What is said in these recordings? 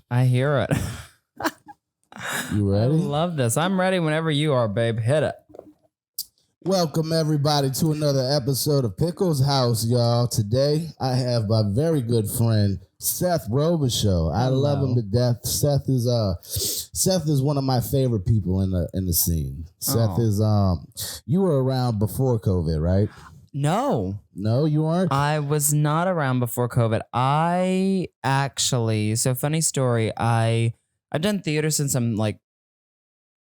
I hear it. You I ready? love this. I'm ready whenever you are, babe. Hit it. Welcome everybody to another episode of Pickles House, y'all. Today I have my very good friend Seth Robichaux. I love him to death. Seth is one of my favorite people in the scene. Seth is you were around before COVID, right? No, you weren't. I was not around before COVID. Funny story. I've done theater since I'm like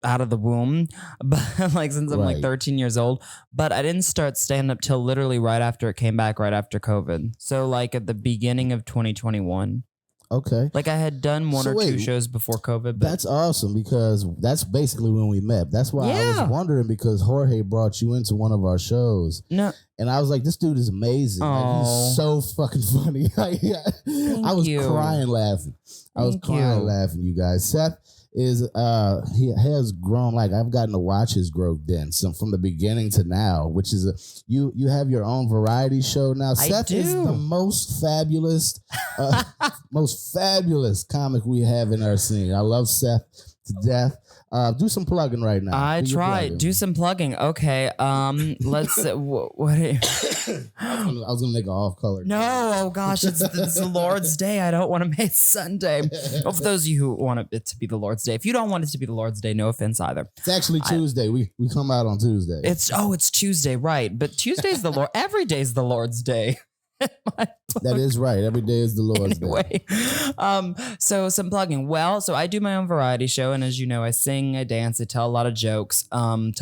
out of the womb, but like since I'm like 13 years old. But I didn't start stand up till literally right after it came back, right after COVID. So like at the beginning of 2021. Okay. Like I had done one or two shows before COVID. But that's awesome because that's basically when we met. That's why I was wondering because Jorge brought you into one of our shows. No. And I was like, this dude is amazing. Like, he's so fucking funny. I was crying laughing. Laughing, you guys. Seth is he has grown. Like I've gotten to watch his growth then, so from the beginning to now, which is you have your own variety show now. Seth is the most fabulous comic we have in our scene. I love Seth to death. Do some plugging right now. Do some plugging. Okay. Let's. What? I was gonna make an off color. No. Oh gosh, it's the Lord's Day. I don't want to make Sunday. For those of you who want it to be the Lord's Day, if you don't want it to be the Lord's Day, no offense either. It's actually Tuesday. We come out on Tuesday. It's Tuesday, right? But Tuesday's the Lord. Every day's the Lord's Day. That is right. Every day is the Lord's Day. So some plugging. Well, so I do my own variety show, and as you know, I sing, I dance, I tell a lot of jokes. And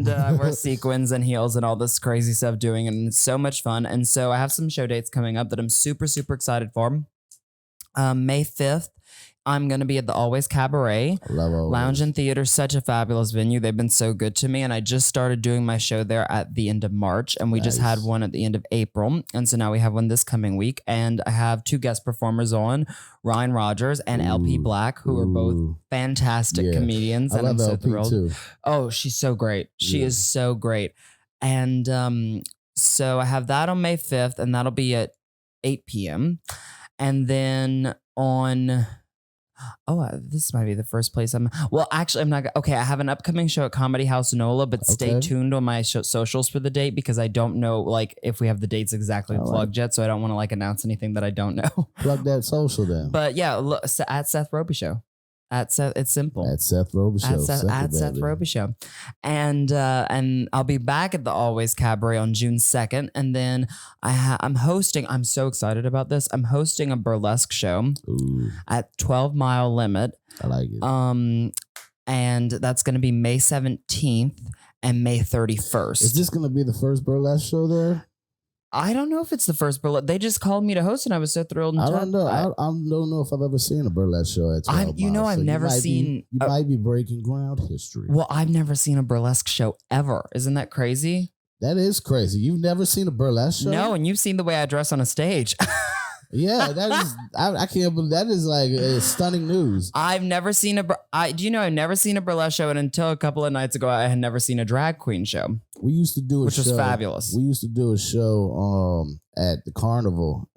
I wear sequins and heels and all this crazy stuff doing, and it's so much fun. And so I have some show dates coming up that I'm super, super excited for. May 5th. I'm going to be at the Always Cabaret. Lounge and Theater, such a fabulous venue. They've been so good to me. And I just started doing my show there at the end of March. And we just had one at the end of April. And so now we have one this coming week. And I have two guest performers on, Ryan Rogers and LP Black, who are both fantastic comedians. And I'm so LP thrilled. Too. Oh, she's so great. She is so great. And so I have that on May 5th. And that'll be at 8 p.m. And then on... this might be the first place I'm not. Okay, I have an upcoming show at Comedy House NOLA, but stay tuned on my socials for the date because I don't know like if we have the dates exactly plugged yet, so I don't want to like announce anything that I don't know. Plug that social then. But yeah, look, at Seth Robichaux. At Seth, it's simple. At Seth Robichaux. At Seth Robichaux. And I'll be back at the Always Cabaret on June 2nd. And then I'm hosting, I'm so excited about this. I'm hosting a burlesque show at 12 Mile Limit. I like it. And that's going to be May 17th and May 31st. Is this going to be the first burlesque show there? I don't know if it's the first burlesque. They just called me to host, and I was so thrilled. I don't know. I don't know if I've ever seen a burlesque show at 12 Miles. I've never seen. You might be breaking ground history. Well, I've never seen a burlesque show ever. Isn't that crazy? That is crazy. You've never seen a burlesque show? No, and you've seen the way I dress on a stage. Yeah, that is. I can't believe that is like stunning news. I've never seen I've never seen a burlesque show, and until a couple of nights ago, I had never seen a drag queen show. We used to do which was fabulous. We used to do a show at the Carnival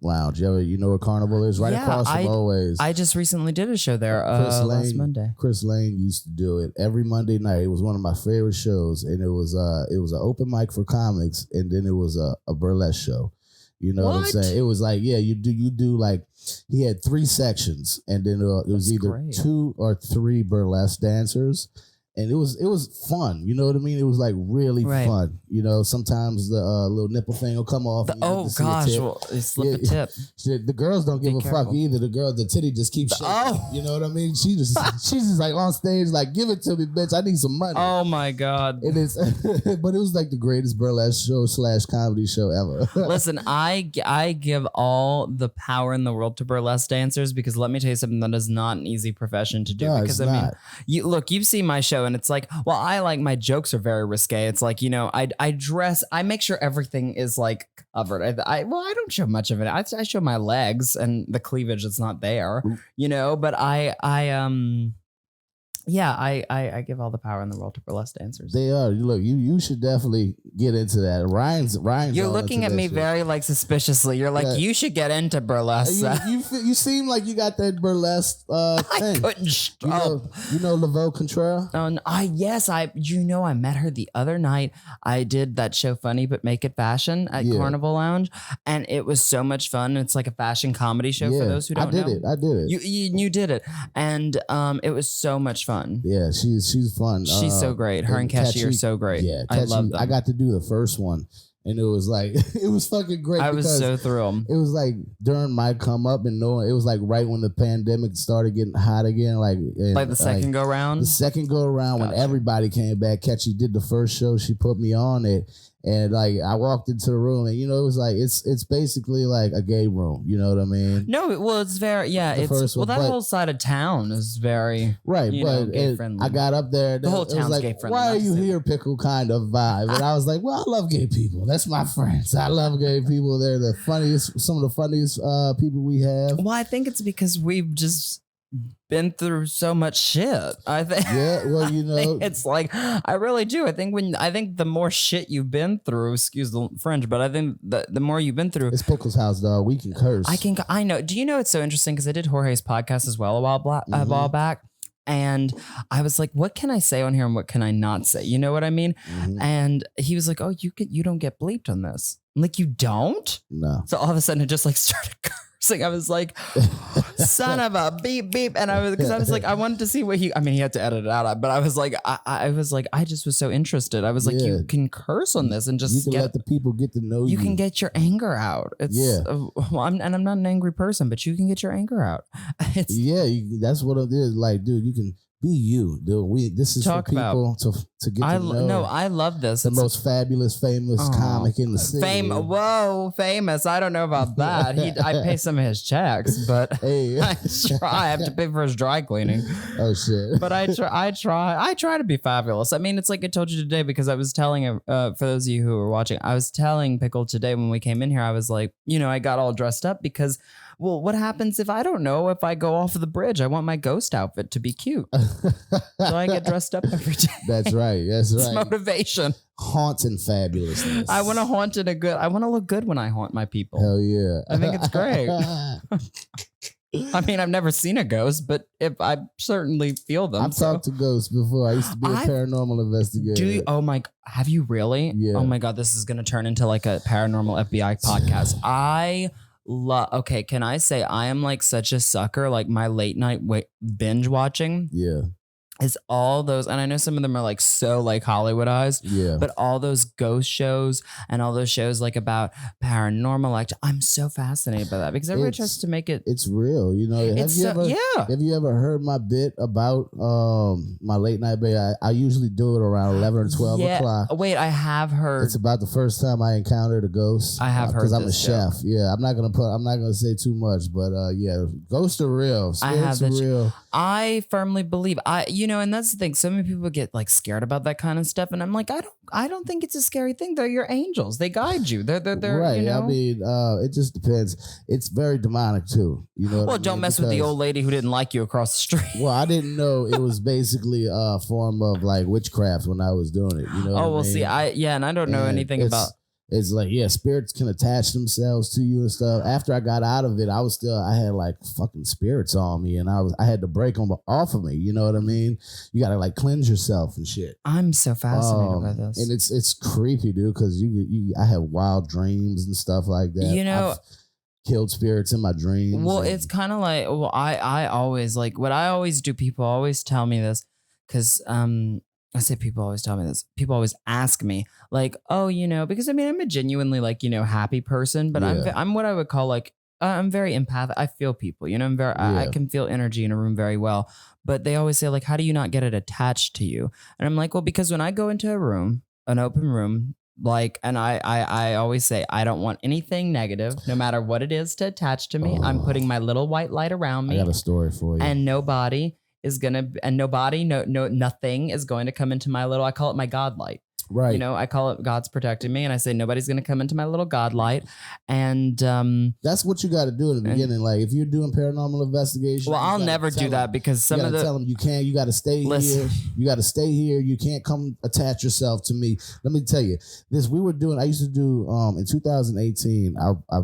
Lounge. You know what Carnival is? Right across from Always. I just recently did a show there last Monday. Chris Lane used to do it every Monday night. It was one of my favorite shows, and it was an open mic for comics, and then it was a burlesque show. You know what I'm saying? It was like, you do like, he had 3 sections, and then it was either 2 or 3 burlesque dancers. And it was fun. You know what I mean? It was like really fun. You know, sometimes the little nipple thing will come off. Slip a tip. The girls don't give a fuck either. The titty just keeps shaking. You know what I mean? She's just like on stage, like, give it to me, bitch. I need some money. Oh my God. It is, but it was like the greatest burlesque show / comedy show ever. Listen, I give all the power in the world to burlesque dancers because let me tell you something, that is not an easy profession to do. No, because I mean, you've seen my show. And it's like, well, I like my jokes are very risque. It's like, you know, I dress, I make sure everything is like covered. I don't show much of it. I show my legs and the cleavage that's not there, you know, but I Yeah, I give all the power in the world to burlesque dancers. They are. You should definitely get into that. Ryan's. You're looking at me very like suspiciously. You're like, you should get into burlesque. You seem like you got that burlesque thing. I couldn't stop. You know Laveau Contreras? Yes, I met her the other night. I did that show Funny But Make It Fashion at Carnival Lounge, and it was so much fun. It's like a fashion comedy show for those who don't know. I did it. You did it, and it was so much fun. Yeah, she's fun. She's so great. Her and Keshi are so great. Yeah, I love them. I got to do the first one, and it was like it was fucking great. I was so thrilled. It was like during my come up, and it was like right when the pandemic started getting hot again, like the second go round. The second go around when everybody came back. Keshi did the first show. She put me on it. And like I walked into the room, and it was like it's basically like a gay room. You know what I mean? No, well, it's very that whole side of town is very gay friendly. I got up there. The whole town's like, gay friendly. Why are you here, pickle? Kind of vibe. And I was like, well, I love gay people. That's my friends. I love gay people. They're the funniest, some of the funniest people we have. Well, I think it's because we've just been through so much shit. I think. Yeah, well, it's like I really do. I think the more shit you've been through, excuse the French, but I think the more you've been through. It's Pickles House, dog. We can curse. I know. Do you know it's so interesting because I did Jorge's podcast as well a while back. And I was like, what can I say on here and what can I not say? You know what I mean? Mm-hmm. And he was like, oh, you don't get bleeped on this. I'm like, you don't? No. So all of a sudden it just like started cursing. I was like, son of a beep beep. And I was like, I wanted to see what he had to edit it out. But I was like, I just was so interested. I was like, you can curse on this and just let the people get to know you. You can get your anger out. I'm not an angry person, but you can get your anger out. That's what it is. Like, dude, you can be you, dude. This is for people to get to know. No, I love this. The most fabulous, famous comic in the city. Whoa, famous. I don't know about that. I pay some of his checks, but hey. I have to pay for his dry cleaning. Oh shit. But I try to be fabulous. I mean, it's like I told you today because I was telling for those of you who were watching, I was telling Pickle today when we came in here, I was like, I got all dressed up because, well, what happens if I don't know if I go off of the bridge? I want my ghost outfit to be cute. So I get dressed up every day. That's right. It's motivation. Haunting fabulousness. I want to haunt in I want to look good when I haunt my people. Hell yeah. I think it's great. I mean, I've never seen a ghost, but if I certainly feel them. I've talked to ghosts before. I used to be a paranormal investigator. Oh my, have you really? Yeah. Oh my God, this is going to turn into like a paranormal FBI podcast. Okay, can I say I am like such a sucker, like my late night binge watching. Yeah. Is all those, and I know some of them are like so like Hollywoodized, but all those ghost shows and all those shows like about paranormal, I'm so fascinated by that because everybody tries to make it. It's real, Have you ever heard my bit about my late night bit? I usually do it around 11 or 12 o'clock. Wait, I have heard. It's about the first time I encountered a ghost. I have heard because I'm a chef. Yeah, I'm not gonna say too much, but ghosts are real. Spirits are real. I firmly believe and that's the thing. So many people get like scared about that kind of stuff, and I'm like, I don't think it's a scary thing. They're your angels. They guide you. They're right. I mean, it just depends. It's very demonic too. Well, don't mess with the old lady who didn't like you across the street. Well, I didn't know it was basically a form of like witchcraft when I was doing it. See, and I don't know anything about. It's like, spirits can attach themselves to you and stuff. After I got out of it, I had like fucking spirits on me, and I had to break them off of me. You know what I mean? You gotta like cleanse yourself and shit. I'm so fascinated by this, and it's creepy, dude. Because I have wild dreams and stuff like that. I've killed spirits in my dreams. Well, it's kind of like, I always like what I always do. People always tell me this because I say people always tell me this. People always ask me like, oh, because I'm a genuinely like, happy person, but I'm what I would call like, I'm very empathic. I feel people, I can feel energy in a room very well, but they always say like, how do you not get it attached to you? And I'm like, well, because when I go into a room, an open room, like, and I always say, I don't want anything negative, no matter what it is to attach to me. I'm putting my little white light around me. I got a story for you. And nothing is going to come into my little, I call it my God light. Right. You know, I call it God's protecting me, and I say nobody's going to come into my little God light. And that's what you got to do in the beginning. Like if you're doing paranormal investigation, well, I'll never do that because some of the tell them you can't. You got to stay here. You got to stay here. You can't come attach yourself to me. Let me tell you this. I used to do in 2018. I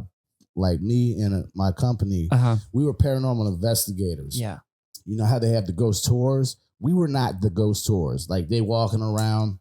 like me and my company. We were paranormal investigators. Yeah. You know how they have the ghost tours? We were not the ghost tours. Like they walking around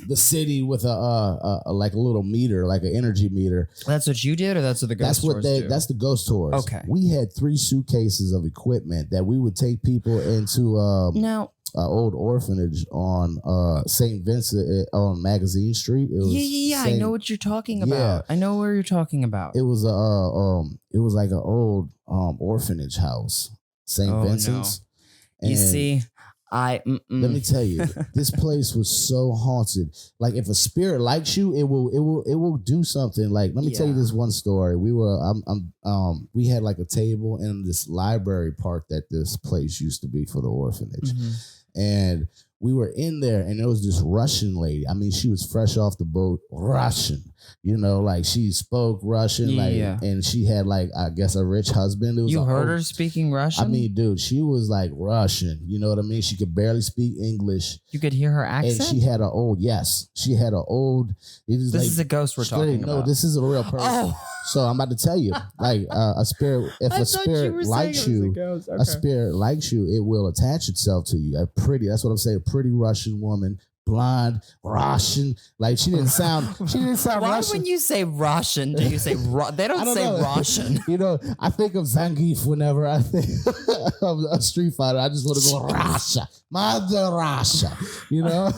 the city with a like a little meter, like an energy meter. That's what you did, or that's what the ghost tours do? That's the ghost tours. Okay. We had 3 suitcases of equipment that we would take people into an old orphanage on St. Vincent on Magazine Street. It was I know what you're talking about. Yeah. I know where you're talking about. It was like an old orphanage house, St. Vincent's. No. You see. Let me tell you, this place was so haunted. Like if a spirit likes you, it will do something. Like let me tell you this one story. We had like a table in this library park that this place used to be for the orphanage, and we were in there, and there was this Russian lady. I mean, she was fresh off the boat, Russian. You know, like she spoke Russian, and she had like I guess a rich husband. You heard her speaking Russian? I mean, dude, she was like Russian. You know what I mean? She could barely speak English. You could hear her accent, and she had an old. This is a ghost we're talking about. No, this is a real person. Oh. So I'm about to tell you, like a spirit. If a spirit likes you, a spirit likes you, it will attach itself to you. That's what I'm saying. A pretty Russian woman. Blonde, Russian, like she didn't sound Why Russian. When you say Russian, do you say they don't say Russian? You know, I think of Zangief whenever I think of a Street Fighter. I just want to go Russia, Mother Russia, you know.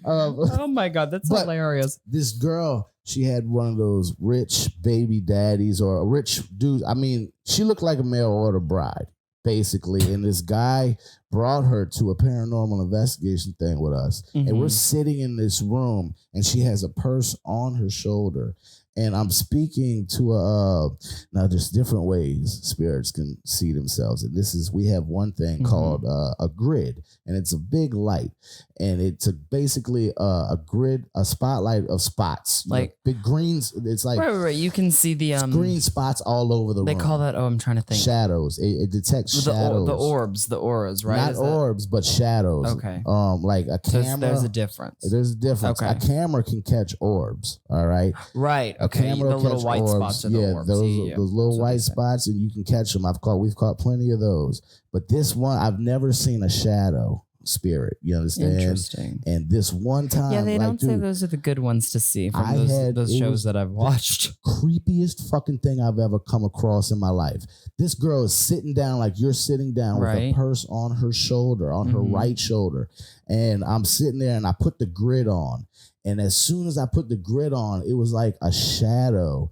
Oh my God, that's hilarious. This girl, she had one of those rich baby daddies or a rich dude. I mean, she looked like a mail order bride, basically, and this guy brought her to a paranormal investigation thing with us. And we're sitting in this room, and she has a purse on her shoulder. And I'm speaking to now there's different ways spirits can see themselves. And we have one thing called a grid, and it's a big light. And it's basically a grid, a spotlight of spots. Like big greens. It's like right. You can see the green spots all over the room. They call that, I'm trying to think. Shadows. It detects shadows. The orbs, the auras, right? Not orbs, but shadows. Okay. Like a camera. There's a difference. There's a difference. Okay. A camera can catch orbs. All right. Right. A camera the little white orbs. spots are the orbs. Those little white spots, and you can catch them. We've caught plenty of those. But this one, I've never seen a shadow spirit. You understand? Interesting. And this one time, yeah, they don't say those are the good ones to see from those shows that I've watched. Creepiest fucking thing I've ever come across in my life. This girl is sitting down like you're sitting down with a purse on her shoulder, on her right shoulder, and I'm sitting there, and I put the grid on, and as soon as I put the grid on, it was like a shadow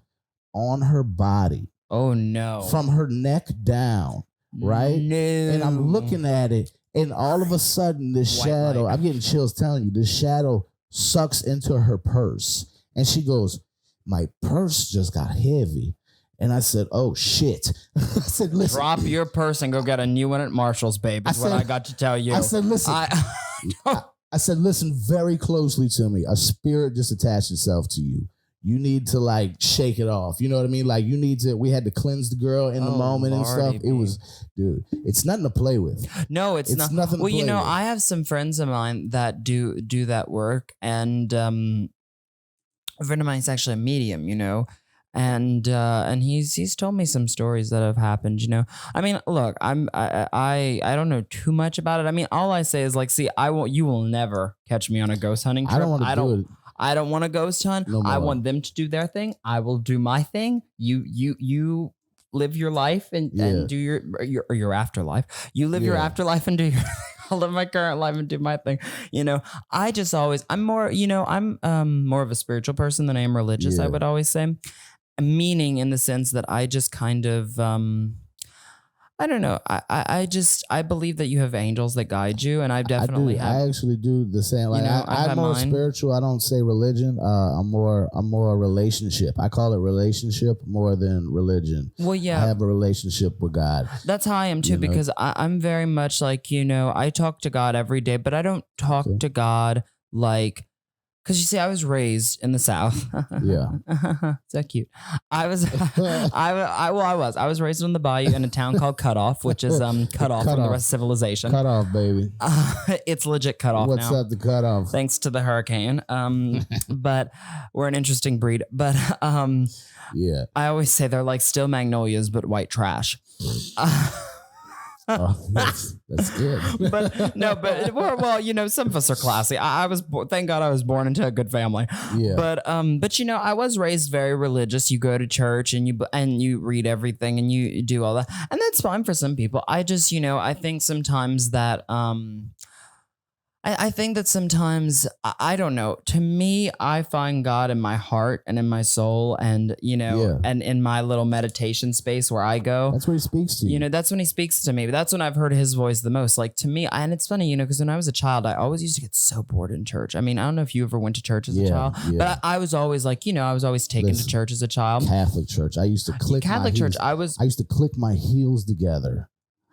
on her body. Oh no! From her neck down, right? No. And I'm looking at it. And all of a sudden, this shadow, I'm getting chills telling you, this shadow sucks into her purse. And she goes, my purse just got heavy. And I said, oh, shit. I said, listen. Drop your purse and go get a new one at Marshall's, babe, is what I got to tell you. I said, listen. I said, listen very closely to me. A spirit just attached itself to you. You need to like shake it off. You know what I mean? Like we had to cleanse the girl in the moment and stuff. It was, dude, it's nothing to play with. No, it's not. Nothing to play with. I have some friends of mine that do that work, and a friend of mine is actually a medium, and he's told me some stories that have happened, I mean, look, I don't know too much about it. I mean, all I say is like, see, you will never catch me on a ghost hunting trip. I don't want to do it. I don't want to ghost hunt. No, I want them to do their thing. I will do my thing. You live your life and do your afterlife. You live your afterlife and do your I'll live my current life and do my thing. I'm more of a spiritual person than I am religious, I would always say. Meaning in the sense that I just kind of I don't know. I believe that you have angels that guide you, and I definitely have. I actually do the same. Like I'm more spiritual. I don't say religion. I'm more a relationship. I call it relationship more than religion. Well, yeah, I have a relationship with God. That's how I am too, because I'm very much like I talk to God every day, but I don't talk to God like Because you see, I was raised in the South. Yeah. So cute. I was raised on the bayou in a town called Cutoff, which is cut off from the rest of civilization. Cut off, baby. It's legit cut off. What's now. up the cut off? Thanks to the hurricane. But we're an interesting breed. But yeah. I always say they're like still magnolias, but white trash. Oh, that's good. Well, you know, some of us are classy. Thank God I was born into a good family. Yeah. But you know, I was raised very religious. You go to church and you read everything and you do all that, and that's fine for some people. I just, you know, I think sometimes that I think that sometimes, I don't know, to me, I find God in my heart and in my soul and, you know, and in my little meditation space where I go. That's where he speaks to you. You know, that's when he speaks to me. But that's when I've heard his voice the most. Like to me, and it's funny, you know, because when I was a child, I always used to get so bored in church. I mean, I don't know if you ever went to church as a child, but I was always like, you know, I was always taken to church as a child. Catholic church. I used to click Catholic church. I used to click my heels together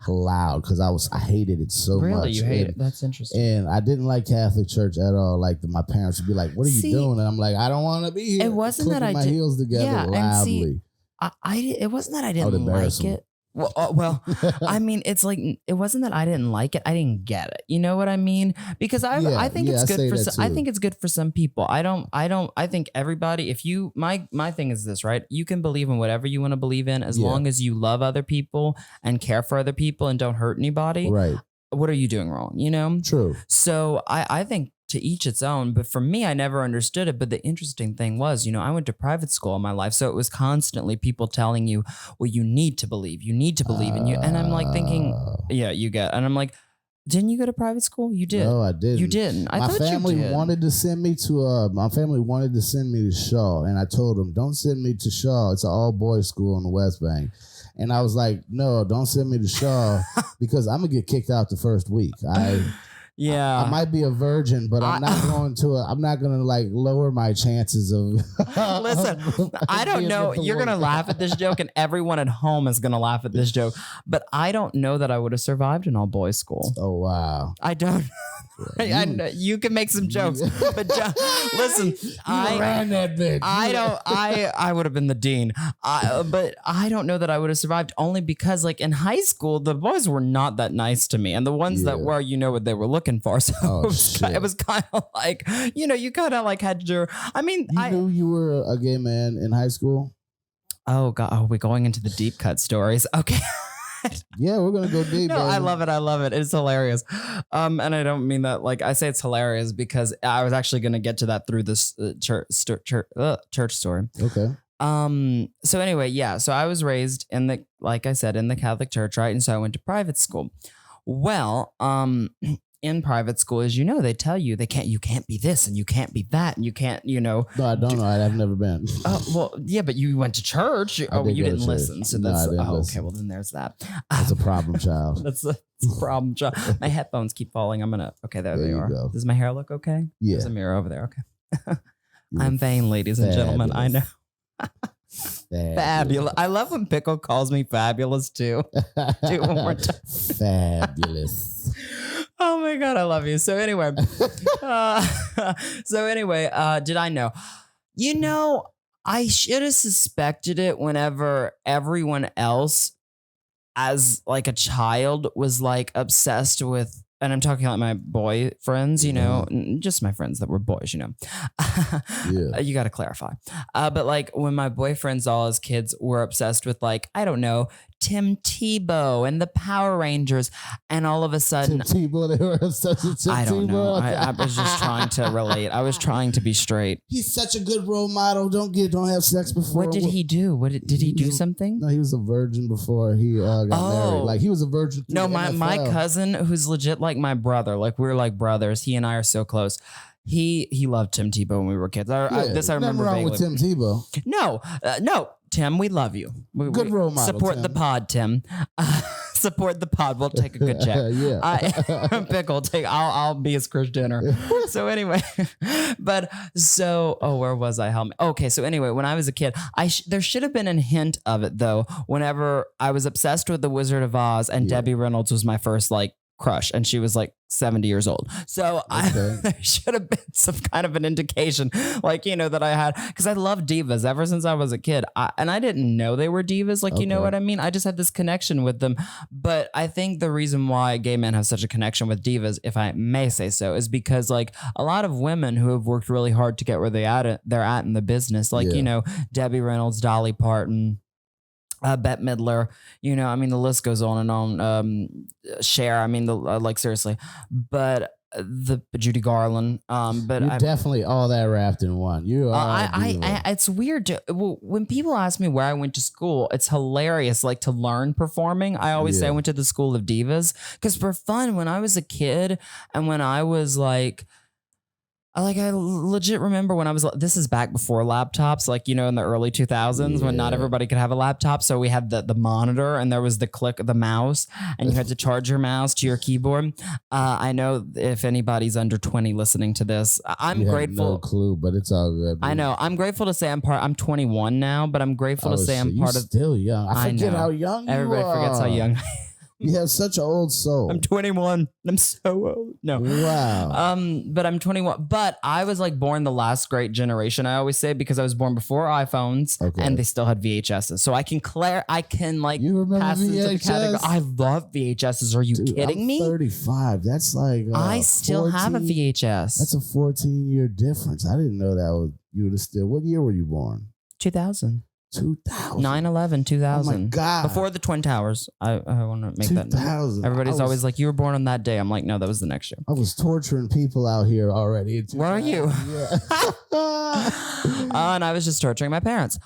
loud because I hated it so much. Really, you hate it? That's interesting. And I didn't like Catholic church at all. Like my parents would be like, "What are you doing?" And I'm like, "I don't want to be here." It wasn't that I my heels together loudly. It wasn't that I didn't like it. Well, I mean, it's like it wasn't that I didn't like it. I didn't get it. You know what I mean? Because I think it's good for some, I think it's good for some people. I think everybody, if you my thing is this, right? You can believe in whatever you want to believe in as long as you love other people and care for other people and don't hurt anybody. Right. What are you doing wrong? You know? True. So I think to each its own, but for me, I never understood it. But the interesting thing was, you know, I went to private school all my life. So it was constantly people telling you, well, you need to believe in you. And I'm like thinking, yeah, you get, and I'm like, didn't you go to private school? You did. No, I didn't. You didn't. My family wanted to send me to Shaw. And I told them, don't send me to Shaw. It's an all boys school on the West Bank. And I was like, no, don't send me to Shaw because I'm going to get kicked out the first week. I might be a virgin, but I'm not going to like lower my chances of. Listen, I don't know. You're going to laugh at this joke and everyone at home is going to laugh at this joke, but I don't know that I would have survived an all boys school. Oh, wow. I don't. You can make some jokes, but listen, I ran that bitch. I would have been the dean. But I don't know that I would have survived only because like in high school, the boys were not that nice to me. And the ones that were, you know what they were looking for. So it was kind of like, you know, you kind of like had your, I mean, you knew you were a gay man in high school? Oh God. Oh, we're going into the deep cut stories. Okay. Yeah, we're gonna go deep. No, baby. I love it. It's hilarious. And I don't mean that like I say it's hilarious because I was actually gonna get to that through this church story. Okay. So anyway, yeah. So I was raised in the, like I said, in the Catholic Church, right? And so I went to private school. Well, in private school, as you know, they tell you you can't be this and you can't be that and you can't, you know. No, I don't know. I've never been. Oh, well, yeah, but you went to church. You didn't listen. So that's, listen. Okay. Well, then there's that. That's a problem child. That's a problem child. My headphones keep falling. Okay, there they are. Go. Does my hair look okay? Yeah. There's a mirror over there. Okay. I'm vain, ladies and gentlemen. I know. Fabulous. I love when Pickle calls me fabulous too. Do it one more time. Fabulous. Oh my God, I love you. So anyway, did I know? You know, I should have suspected it whenever everyone else as like a child was like obsessed with, and I'm talking about my boy friends, you know, just my friends that were boys, you know. You got to clarify. But like when my boyfriends, all as kids, were obsessed with like, I don't know, Tim Tebow and the Power Rangers, and all of a sudden, Tim Tebow, they were obsessed with Tim Tebow. I don't know. I was just trying to relate. I was trying to be straight. He's such a good role model. Don't have sex before. What did he do? Did he do something? No, he was a virgin before he got married. Like he was a virgin. No, my cousin, who's legit like my brother. Like we're like brothers. He and I are so close. He loved Tim Tebow when we were kids. I remember wrong with Tim Tebow. No, Tim, we love you. Good role model. Support Tim. the pod, Tim. Support the pod. We'll take a good check. Pickle, I'll be his Chris Jenner. So anyway, where was I? Help me. Okay, so anyway, when I was a kid, there should have been a hint of it though. Whenever I was obsessed with the Wizard of Oz, and Debbie Reynolds was my first like crush, and she was like 70 years old. So there should have been some kind of an indication, like, you know, that I had, because I love divas ever since I was a kid. And I didn't know they were divas. Like, you know what I mean? I just had this connection with them. But I think the reason why gay men have such a connection with divas, if I may say so, is because like a lot of women who have worked really hard to get where they're at in the business, like, you know, Debbie Reynolds, Dolly Parton, Bette Midler, you know, I mean, the list goes on and on. Cher, I mean, like seriously, but the Judy Garland, but you're definitely all that wrapped in one. You are. It's weird when people ask me where I went to school. It's hilarious, like to learn performing. I always say I went to the School of Divas because for fun when I was a kid and when I was like. I legit remember when I was, this is back before laptops, like, you know, in the early 2000s when not everybody could have a laptop. So we had the monitor and there was the click of the mouse and you had to charge your mouse to your keyboard. I know if anybody's under 20 listening to this, I'm grateful. No clue, but it's all good. I know. I'm grateful to say I'm 21 now, but I'm grateful to say I'm part of. Still young. I forget how young everybody you are. Forgets how young. You have such an old soul. I'm 21. I'm so old. No. Wow. But I'm 21. But I was like born the last great generation, I always say, because I was born before iPhones and they still had VHSs. So I can like you remember pass VHS? into the category. I love VHSs. Are you kidding me? 35. That's like I still 14, have a VHS. That's a 14-year difference. I didn't know that was you would still. What year were you born? 2000. 2000. 9/11, 2000. Oh my God. Before the Twin Towers. I want to make 2000. that note. Everybody's always like, you were born on that day. I'm like, no, that was the next year. I was torturing people out here already. Where are you? Yeah. And I was just torturing my parents.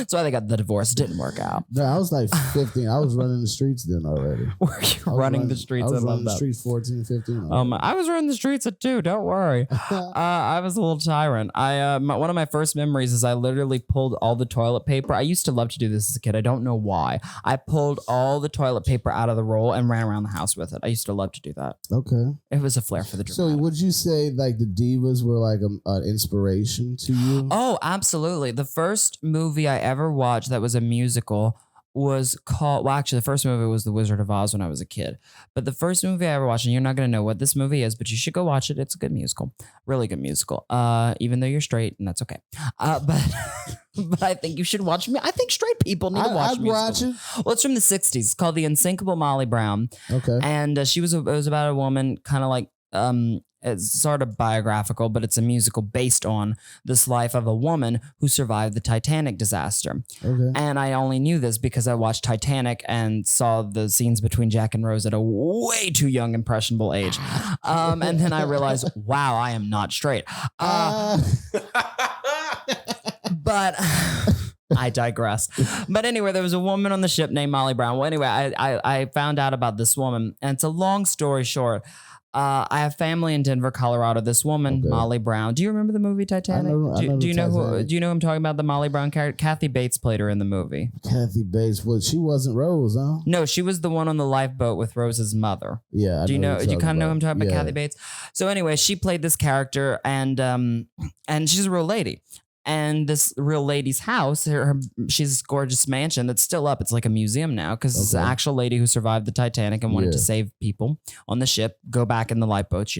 So I got the divorce. Didn't work out. No, I was like 15. I was running the streets then already. Were you running the streets? I was running the streets 14, 15. I was running the streets at 2. Don't worry. I was a little tyrant. One of my first memories is I literally pulled all the toilet paper. I used to love to do this as a kid. I don't know why. I pulled all the toilet paper out of the roll and ran around the house with it. I used to love to do that. Okay. It was a flair for the dramatic. So would you say like the divas were like an inspiration to you? Oh, absolutely. The first movie I ever watched that was a musical was called, well, actually, the first movie was The Wizard of Oz when I was a kid. But the first movie I ever watched, and you're not going to know what this movie is, but you should go watch it. It's a good musical. Really good musical. Even though you're straight, and that's okay. But I think you should watch me. I think straight people need to watch I'd watch it. Well, it's from the 60s. It's called The Unsinkable Molly Brown. Okay. And it was about a woman kind of like, it's sort of biographical, but it's a musical based on this life of a woman who survived the Titanic disaster. Okay. And I only knew this because I watched Titanic and saw the scenes between Jack and Rose at a way too young, impressionable age. And then I realized, wow, I am not straight. But I digress. But anyway, there was a woman on the ship named Molly Brown. Well, anyway, I found out about this woman, and it's a long story short. I have family in Denver, Colorado. This woman, Molly Brown. Do you remember the movie Titanic? Do you know who I'm talking about? The Molly Brown character. Kathy Bates played her in the movie. Kathy Bates. Well, she wasn't Rose, huh? No, she was the one on the lifeboat with Rose's mother. Yeah. Do you kind of know who I'm talking about? Kathy Bates. So anyway, she played this character, and she's a real lady. And this real lady's house, she's this gorgeous mansion that's still up. It's like a museum now because it's an actual lady who survived the Titanic and wanted to save people on the ship, go back in the lifeboats,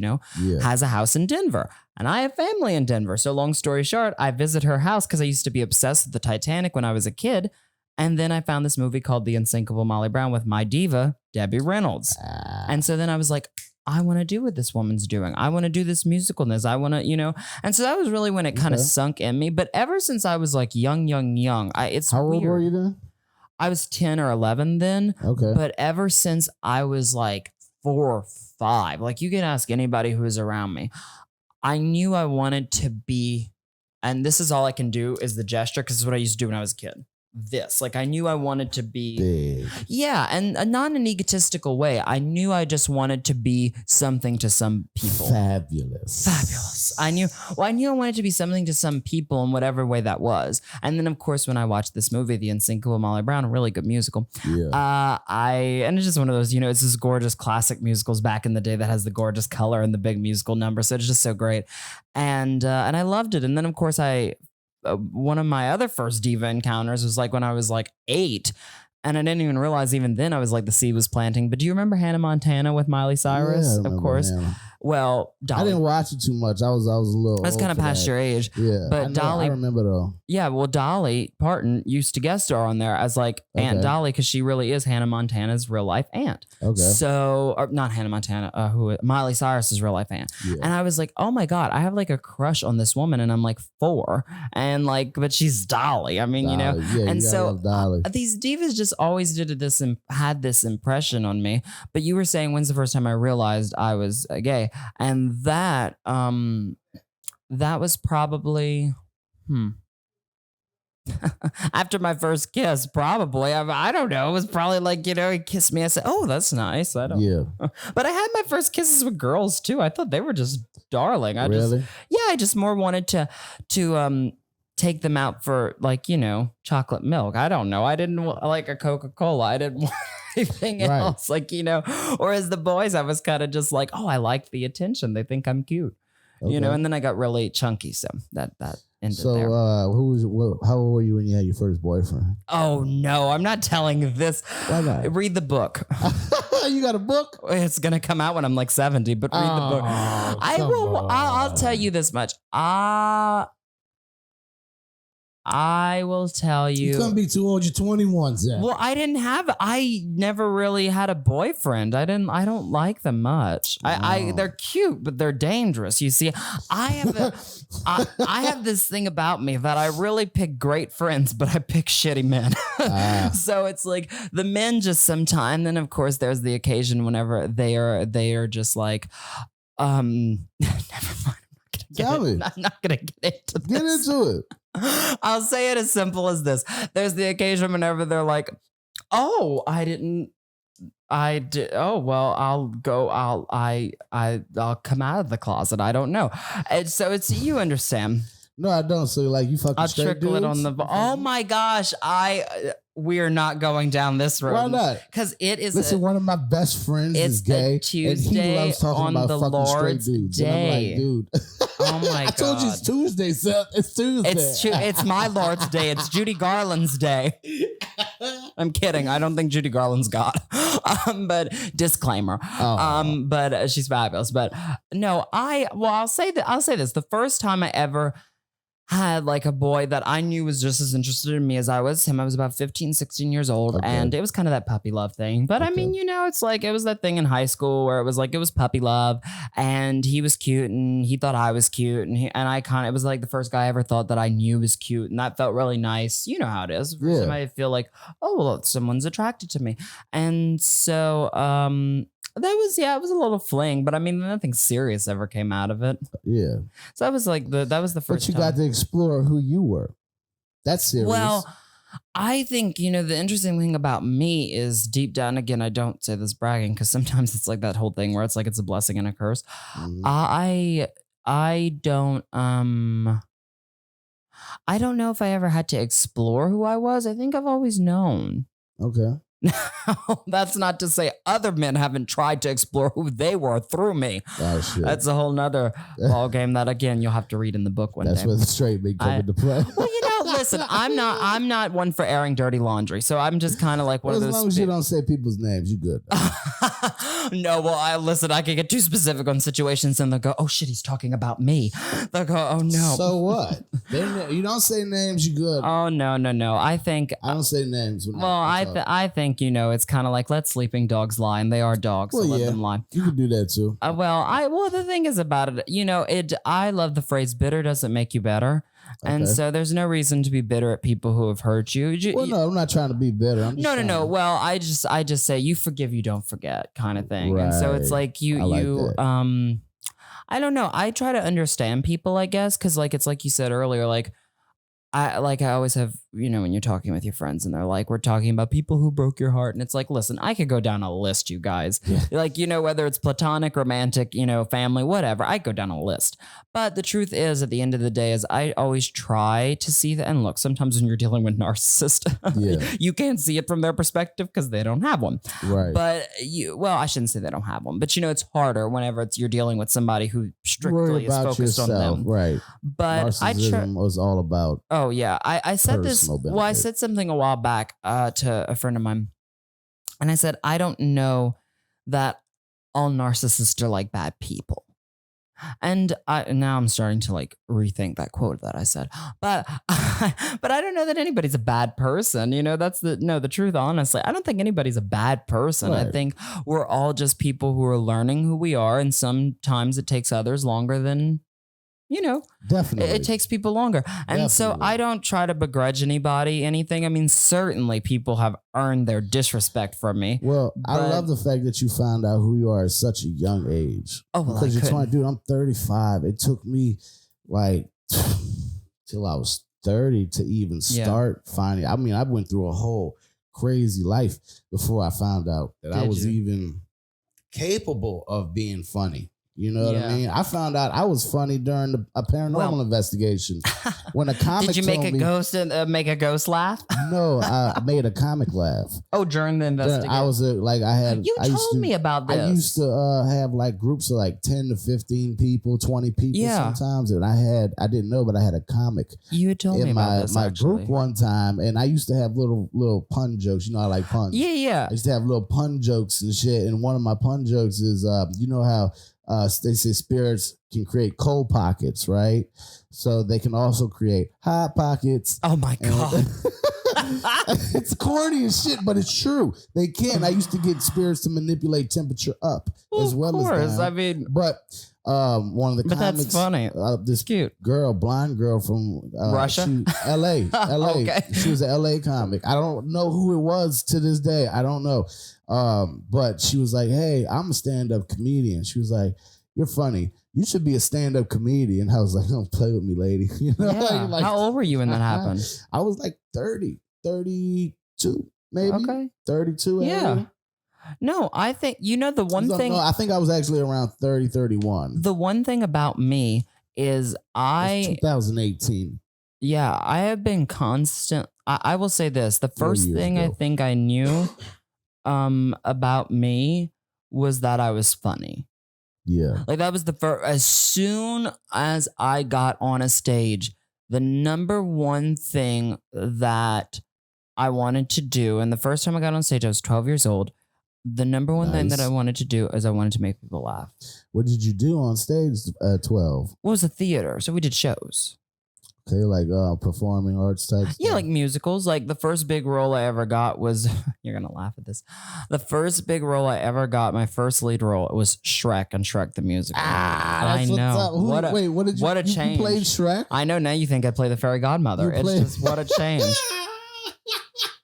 has a house in Denver. And I have family in Denver. So long story short, I visit her house because I used to be obsessed with the Titanic when I was a kid. And then I found this movie called The Unsinkable Molly Brown with my diva, Debbie Reynolds. And so then I was like, I want to do what this woman's doing. I want to do this musicalness. I want to, and so that was really when it kind of sunk in me. But ever since I was like young, it's How weird. old were you then? I was 10 or 11 then. Okay. But ever since I was like 4 or 5, like you can ask anybody who is around me, I knew I wanted to be, and this is all I can do is the gesture because it's what I used to do when I was a kid. I knew I wanted to be big. Yeah, and not in an egotistical way. I knew I just wanted to be something to some people. Fabulous. I knew I wanted to be something to some people in whatever way that was. And then of course when I watched this movie, The Unsinkable Molly Brown, a really good musical. Yeah. And it's just one of those, it's this gorgeous classic musicals back in the day that has the gorgeous color and the big musical number. So it's just so great. And I loved it. And then of course one of my other first diva encounters was like when I was like 8 And I didn't even realize even then I was like the seed was planting. But do you remember Hannah Montana with Miley Cyrus? Yeah, of course. Hannah. Well, Dolly. I didn't watch it too much. I was a little. I was kind of past your age. Yeah, but Dolly. I remember though. Yeah, well, Dolly Parton used to guest star on there as like Aunt Dolly because she really is Hannah Montana's real life aunt. Okay. So, or not Hannah Montana, Miley Cyrus's real life aunt. Yeah. And I was like, oh my God, I have like a crush on this woman, and I'm like 4, and like, but she's Dolly. I mean, Dolly. you know, yeah, and you so Dolly. These divas just always did this and had this impression on me. But you were saying, when's the first time I realized I was gay? And that was probably after my first kiss, probably. I don't know. It was probably like, you know, he kissed me. I said, oh, that's nice. I don't. Yeah. But I had my first kisses with girls too. I thought they were just darling. Really? I just more wanted to take them out for like, you know, chocolate milk. I don't know. I didn't like a Coca-Cola. I didn't want anything else. Like, you know, or as the boys, I was kind of just like, oh, I like the attention. They think I'm cute. Okay. You know, and then I got really chunky. So that ended there. So how old were you when you had your first boyfriend? Oh, no, I'm not telling this. Why not? Read the book. You got a book? It's going to come out when I'm like 70, but read the book. I'll tell you this much. I will tell you. You couldn't be too old. You're 21, Seth. Well, I never really had a boyfriend. I don't like them much. No. They're cute, but they're dangerous. You see, I have this thing about me that I really pick great friends, but I pick shitty men. So it's like the men just sometimes, then of course there's the occasion whenever they are just like, never mind. I'm not gonna get into this. Get into it. I'll say it as simple as this. There's the occasion whenever they're like, oh, oh, well, I'll come out of the closet. I don't know. And so you understand. No, I don't. So like you fucking I'll straight trickle dudes? it on the, oh my gosh. We're not going down this road. Why not? Because it is. Listen, one of my best friends is gay. It's Tuesday and he loves talking on about the fucking Lord's straight dudes. Day. And I'm like, dude. Oh my God. I told you it's Tuesday, Seth. It's Tuesday. It's my Lord's Day. It's Judy Garland's day. I'm kidding. I don't think Judy Garland's God. But disclaimer. But she's fabulous. But no, I'll say this. The first time I ever had like a boy that I knew was just as interested in me as I was him. I was about 15, 16 years old. Okay. And it was kind of that puppy love thing. But I mean, you know, it's like, it was that thing in high school where it was like, it was puppy love and he was cute and he thought I was cute. And it was like the first guy I ever thought that I knew was cute. And that felt really nice. You know how it is. For somebody to feel like, oh, well, someone's attracted to me. And so, it was a little fling, but I mean, nothing serious ever came out of it. Yeah. So that was like that was the first time. But you got to explore who you were. That's serious. Well, I think, you know, the interesting thing about me is deep down, again, I don't say this bragging because sometimes it's like that whole thing where it's like it's a blessing and a curse. Mm-hmm. I don't know if I ever had to explore who I was. I think I've always known. Okay. That's not to say other men haven't tried to explore who they were through me. Oh, shit. That's a whole nother ball game that, again, you'll have to read in the book one day. That's where the straight may come into play. Well, you know, listen, I'm not one for airing dirty laundry, so I'm just kind of like one of those. As long as you don't say people's names, you good. No, well, I could get too specific on situations, and they'll go, "Oh shit, he's talking about me." They'll go, "Oh no." So what? You don't say names, you good. Oh no. I think I don't say names. I think, you know, it's kind of like, let sleeping dogs lie, and they are dogs, so let them lie. You can do that too. The thing is about it, you know, I love the phrase "bitter doesn't make you better." Okay. And so there's no reason to be bitter at people who have hurt you. No, I'm not trying to be bitter. No. Well, I just say you forgive, you don't forget kind of thing. Right. And so it's like I don't know. I try to understand people, I guess, because like it's like you said earlier, like I always have, you know, when you're talking with your friends and they're like, we're talking about people who broke your heart. And it's like, listen, I could go down a list, you guys. Yeah. Like, you know, whether it's platonic, romantic, you know, family, whatever, I go down a list. But the truth is, at the end of the day, is I always try to see that. And look, sometimes when you're dealing with narcissists, you can't see it from their perspective because they don't have one. Right. But I shouldn't say they don't have one. But, you know, it's harder whenever you're dealing with somebody who strictly is focused on them. Right. But narcissism was all about Oh yeah, I said this. Personal Well, I benefit. said something a while back to a friend of mine, and I said I don't know that all narcissists are like bad people. And now I'm starting to like rethink that quote that I said, but but I don't know that anybody's a bad person. You know, that's the truth. Honestly, I don't think anybody's a bad person. I Right. think we're all just people who are learning who we are, and sometimes it takes others longer than. You know, Definitely. it takes people longer. And so Definitely. I don't try to begrudge anybody anything. I mean, certainly people have earned their disrespect from me. Well, I but- love the fact that you found out who you are at such a young age. Oh, well, Because I you're 20, couldn't. dude, I'm 35. It took me like till I was 30 to even Yeah. start finding. I mean, I went through a whole crazy life before I found out that I Did was you? even capable of being funny. You know what Yeah. I mean? I found out I was funny during a paranormal investigation. When a comic Did you make told a me, ghost and make a ghost laugh? no, I made a comic laugh. Oh, during the investigation. I was like, I had. You I used told to, me about this. I used to have like groups of like 10 to 15 people, 20 people Yeah. sometimes. And I didn't know, but I had a comic You had told me in about this my actually. group one time. And I used to have little pun jokes. You know, I like puns. Yeah. I used to have little pun jokes and shit. And one of my pun jokes is, you know how they say spirits can create cold pockets, right? So they can also create hot pockets. Oh my God. It's corny as shit, but it's true. They can. I used to get spirits to manipulate temperature up as well of course. as down. I mean, But one of the but comics, that's funny. this Cute. girl, blonde girl from Russia? LA. Okay. She was an LA comic. I don't know who it was to this day. I don't know. But she was like, "Hey, I'm a stand-up comedian." She was like, "You're funny. You should be a stand-up comedian." I was like, "Don't play with me, lady." You know, Yeah. like, How old were you when that happened? I was like 30, 32, maybe. Okay. 32. Yeah. maybe. No, I think the one No, thing. no, I think I was actually around 30, 31. The one thing about me is It's 2018. I have been constant. I will say this: the first years thing I ago. think I knew, about me was that I was funny. Yeah. Like that was the first. As soon as I got on a stage, the number one thing that I wanted to do, and the first time I got on stage, I was 12 years old. The number one thing that Nice. I wanted to do is I wanted to make people laugh. What did you do on stage at 12? What was a theater? So we did shows. Okay, like performing arts type stuff? Yeah, like musicals. Like the first big role I ever got was, you're going to laugh at this. The first big role I ever got, my first lead role, it was Shrek and Shrek the Musical. I that's what's know. up. What did you what a you change. played Shrek? I know now you think I play the fairy godmother. You It's played- just what a change.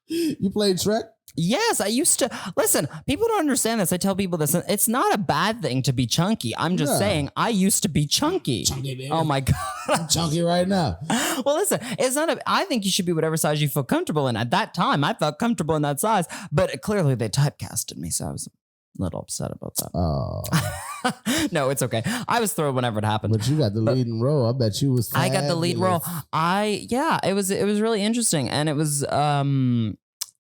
You played Shrek? Yes, I used to. Listen, people don't understand this. I tell people this. It's not a bad thing to be chunky. I'm just Yeah. saying I used to be chunky. Chunky, baby. Oh my God. I'm chunky right now. Well, listen, it's not I think you should be whatever size you feel comfortable in. At that time, I felt comfortable in that size, but clearly they typecasted me, so I was a little upset about that. Oh, No, it's okay. I was thrilled whenever it happened. but you got the leading role. I bet you was. I got the lead role. fabulous. It was really interesting, and it was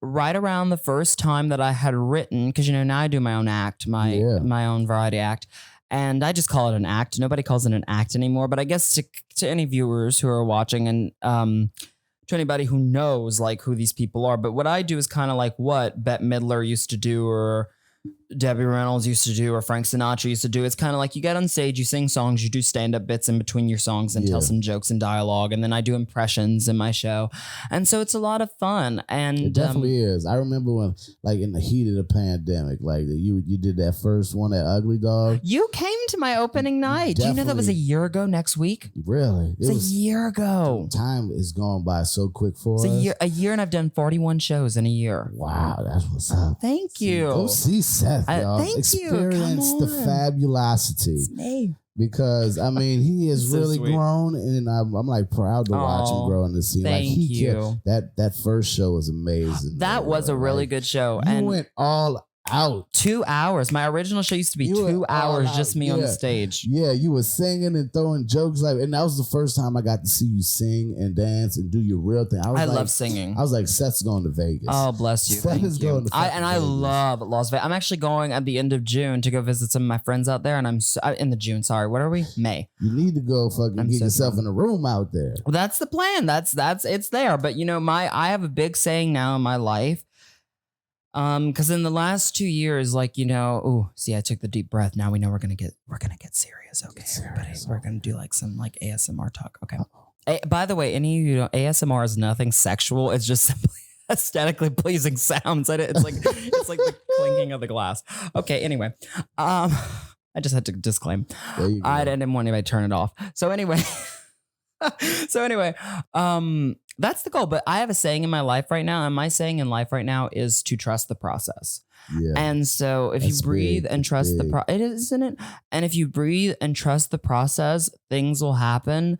right around the first time that I had written, because now I do my own act, my own variety act, and I just call it an act. Nobody calls it an act anymore, but I guess to any viewers who are watching and to anybody who knows like who these people are, but what I do is kind of like what Bette Midler used to do, or Debbie Reynolds used to do, or Frank Sinatra used to do. It's kind of like you get on stage, you sing songs, you do stand-up bits in between your songs and tell some jokes and dialogue, and then I do impressions in my show. And so it's a lot of fun. And It definitely is. I remember when, like, in the heat of the pandemic, like you did that first one, that Ugly Dog. you came to my opening night. Do you know that was a year ago next week? Really? It was a year ago. Time is going by so quick for us. It's a year, and I've done 41 shows in a year. Wow, that's what's up. Thank you. Go see Seth, y'all. Thank you. Come Experience the on. fabulosity. It's me. Because I mean, he has So really sweet. grown, and I'm like proud to watch him Aw, grow in the scene. Like thank he you. that first show was amazing. That man. was a really Like, good show. You And went all out. 2 hours. My original show used to be 2 hours, just me on the stage. Yeah, you were singing and throwing jokes and that was the first time I got to see you sing and dance and do your real thing. I love singing. I was like, Seth's going to Vegas. Oh, bless you. Seth is going to Vegas. I love Las Vegas. I'm actually going at the end of June to go visit some of my friends out there, and I'm in the June. Sorry, what are we? May. You need to go get yourself in a room out there. Well, that's the plan. That's it's there. But I have a big saying now in my life. Because in the last 2 years, I took the deep breath. Now we know we're gonna get serious. Okay, everybody, we're gonna do some ASMR talk. Okay. By the way, any of you know, ASMR is nothing sexual. It's just simply aesthetically pleasing sounds. It's like the clinking of the glass. Okay. Anyway, I just had to disclaim. I didn't want anybody to turn it off. So anyway. That's the goal. But I have a saying in my life right now, and my saying in life right now is to trust the process. Yeah. And so if you breathe and trust the process, isn't it? And if you breathe and trust the process, things will happen.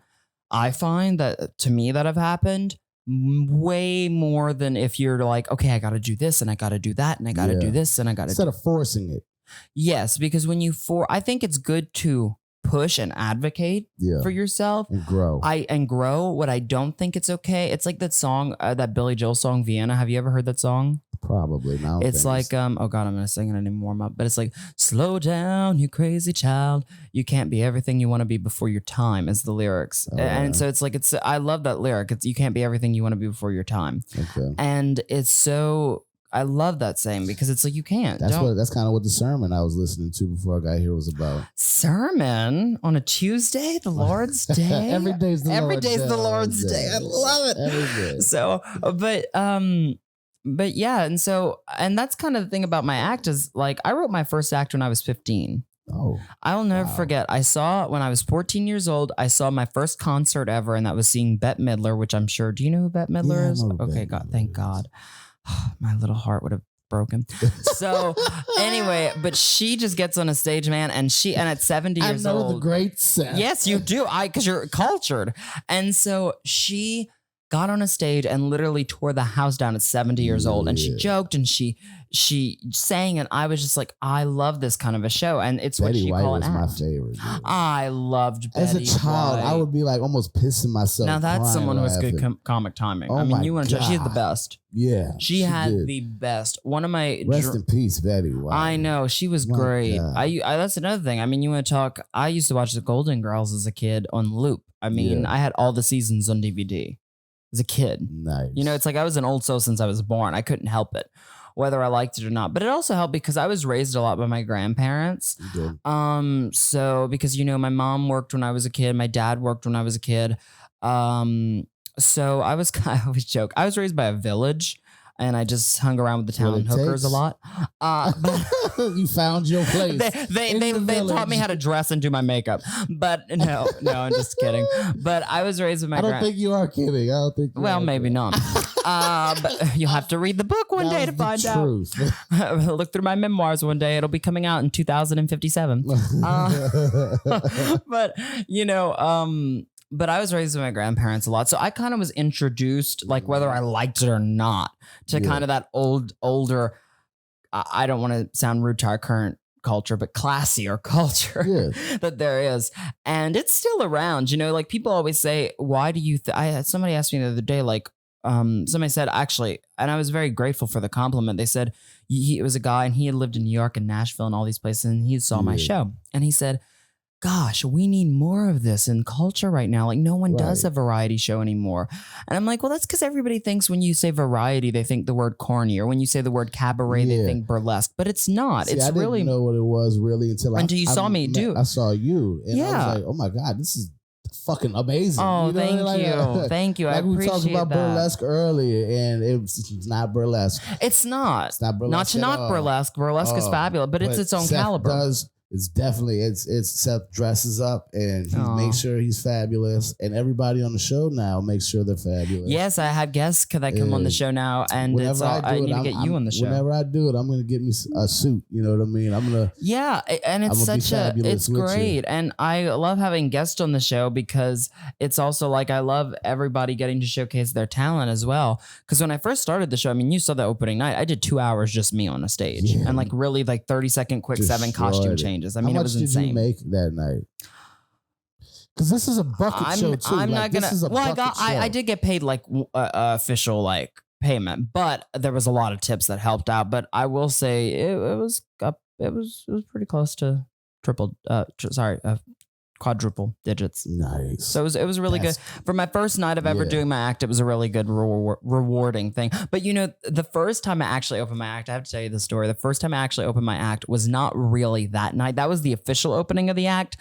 I find that to me that have happened way more than if you're like, okay, I got to do this and I got to do that and I got to do this and I got to instead of forcing it. Yes, because when I think it's good to push and advocate for yourself and grow. What I don't think it's okay. It's like that song, that Billy Joel song, Vienna. Have you ever heard that song? Probably. Now it's like, oh God, I'm going to sing it and warm up. But it's like, slow down, you crazy child. You can't be everything you want to be before your time is the lyrics. And so it's like, I love that lyric. You can't be everything you want to be before your time. Okay. And it's so, I love that saying because it's like you can't. That's kind of what the sermon I was listening to before I got here was about. Sermon on a Tuesday, the Lord's Day. Every day's the Lord's Day. I love it. Every day. So, but yeah, and that's kind of the thing about my act is like I wrote my first act when I was 15. Oh, I will never forget. When I was 14 years old, I saw my first concert ever, and that was seeing Bette Midler, which I'm sure. Do you know who Bette Midler is? Okay, God, thank God. My little heart would have broken. So anyway, but she just gets on a stage, man, and at 70 years old. I know the great Seth. Yes, you do. Because you're cultured. And so she got on a stage and literally tore the house down at 70 years old. And she joked and she sang, and I was just like, I love this kind of a show. And it's Betty what she White call an was act. My favorite. Dude. I loved Betty As a child, White. I would be like almost pissing myself. Now that's someone who has good comic timing. Oh, I mean, you want to? She had the best. Yeah, she had the best. One of my rest in peace, Betty White. I know she was great. I that's another thing. I mean, you want to talk? I used to watch the Golden Girls as a kid on loop. I mean, I had all the seasons on DVD as a kid. Nice. It's like I was an old soul since I was born. I couldn't help it, whether I liked it or not. But it also helped because I was raised a lot by my grandparents. You did. So because my mom worked when I was a kid, my dad worked when I was a kid. So I always joke. I was raised by a village, and I just hung around with the town hookers a lot. But you found your place. They taught me how to dress and do my makeup. But no, I'm just kidding. But I was raised with my. I don't think you are kidding. I don't think. Well, maybe not. But you'll have to read the book one day to find out. Look through my memoirs one day. It'll be coming out in 2057. But I was raised with my grandparents a lot. So I kind of was introduced, like whether I liked it or not, to kind of that older, I don't want to sound rude to our current culture, but classier culture that there is. And it's still around, like people always say, why do you, somebody asked me the other day, like, somebody said actually, and I was very grateful for the compliment. They said, it was a guy and he had lived in New York and Nashville and all these places. And he saw my show and he said, gosh, we need more of this in culture right now. Like no one does a variety show anymore. And I'm like, well, that's because everybody thinks when you say variety, they think the word corny, or when you say the word cabaret, they think burlesque, but it's not. See, I didn't know what it was really until you saw me do. I saw you and I was like, oh my God, this is fucking amazing. Oh, thank you. I appreciate that. We talked about burlesque earlier, and it's not burlesque. It's not. It's not burlesque. Not burlesque. Burlesque is fabulous, but it's its own Seth caliber. Does It's definitely it's Seth dresses up and he makes sure he's fabulous, and everybody on the show now makes sure they're fabulous. Yes, I have guests that come on the show now, and it's I need to get you on the show. Whenever I do it, I'm gonna get me a suit. You know what I mean? I'm gonna and it's it's great, and I love having guests on the show because it's also like I love everybody getting to showcase their talent as well. Because when I first started the show, I mean, you saw the opening night, I did 2 hours just me on a stage, and like really like 30-second quick 7 costume changes. I mean, it was insane. How much did you make that night? Because this is a bucket show too. I'm not gonna. Well, I did get paid like official like payment, but there was a lot of tips that helped out. But I will say it was up. It was pretty close to quadruple digits. Nice. So it was really good for my first night of ever doing my act. It was a really good rewarding thing. But you know, the first time I actually opened my act, I have to tell you the story. The first time I actually opened my act was not really that night. That was the official opening of the act.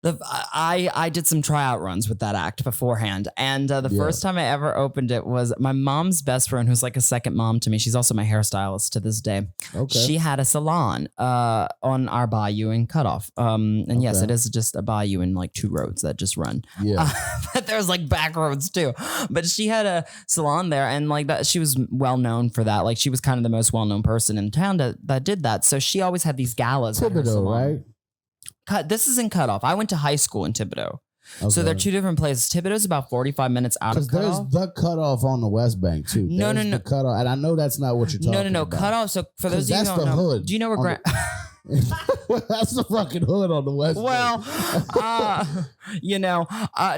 I did some tryout runs with that act beforehand. And the first time I ever opened it was my mom's best friend, who's like a second mom to me. She's also my hairstylist to this day. Okay. She had a salon on our bayou in Cutoff. And yes, it is just a bayou in like 2 roads that just run. Yeah. But there's like back roads too. But she had a salon there, and like that, she was well known for that. Like she was kind of the most well-known person in town that did that. So she always had these galas. Thibodeau, right? This is in Cutoff. I went to high school in Thibodaux. Okay. So they're 2 different places. Thibodaux's about 45 minutes out of Cutoff. There's the Cutoff on the West Bank too. No. The Cutoff, and I know that's not what you're talking about. No. Cutoff. So for those of you who don't know, hood. Do you know where Grant? That's the fucking hood on the West Bank.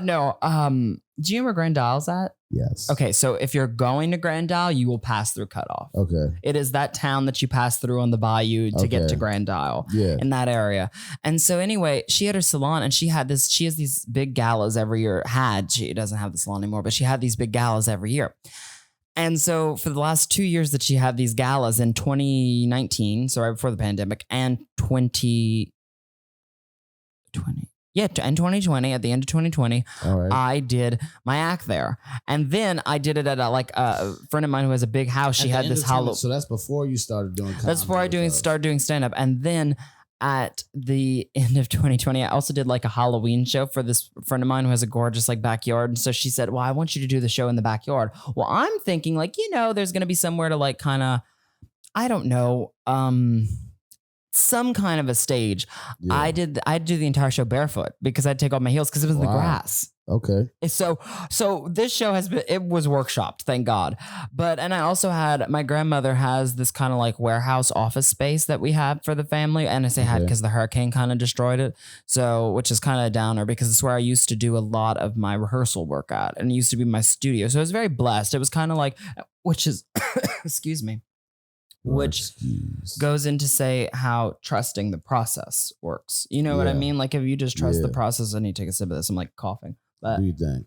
No. Do you know where Grand Isle's at? Yes. Okay, so if you're going to Grand Isle, you will pass through Cutoff. Okay. It is that town that you pass through on the bayou to get to Grand Isle. Yeah. In that area. And so anyway, she had her salon, and she has these big galas every year. She doesn't have the salon anymore, but she had these big galas every year. And so for the last 2 years that she had these galas in 2019, so right before the pandemic, and 2020. Yeah, and 2020, at the end of 2020, I did my act there. And then I did it at a friend of mine who has a big house. She had this Halloween. So that's before you started doing comedy. That's before I started doing stand-up. And then at the end of 2020, I also did like a Halloween show for this friend of mine who has a gorgeous like backyard. And so she said, well, I want you to do the show in the backyard. Well, I'm thinking like, there's going to be somewhere to like kind of, I don't know, some kind of a stage. Yeah. I'd do the entire show barefoot because I'd take off my heels because it was in the grass. Okay. So this show was workshopped, thank God. And I also had, my grandmother has this kind of like warehouse office space that we had for the family. And I say had because the hurricane kind of destroyed it. So, which is kind of a downer because it's where I used to do a lot of my rehearsal work at. And it used to be my studio. So I was very blessed. It was kind of like, which is, excuse me. Which goes into say how trusting the process works. You know what I mean? Like if you just trust the process, I need to take a sip of this. I'm like coughing. But, what do you think?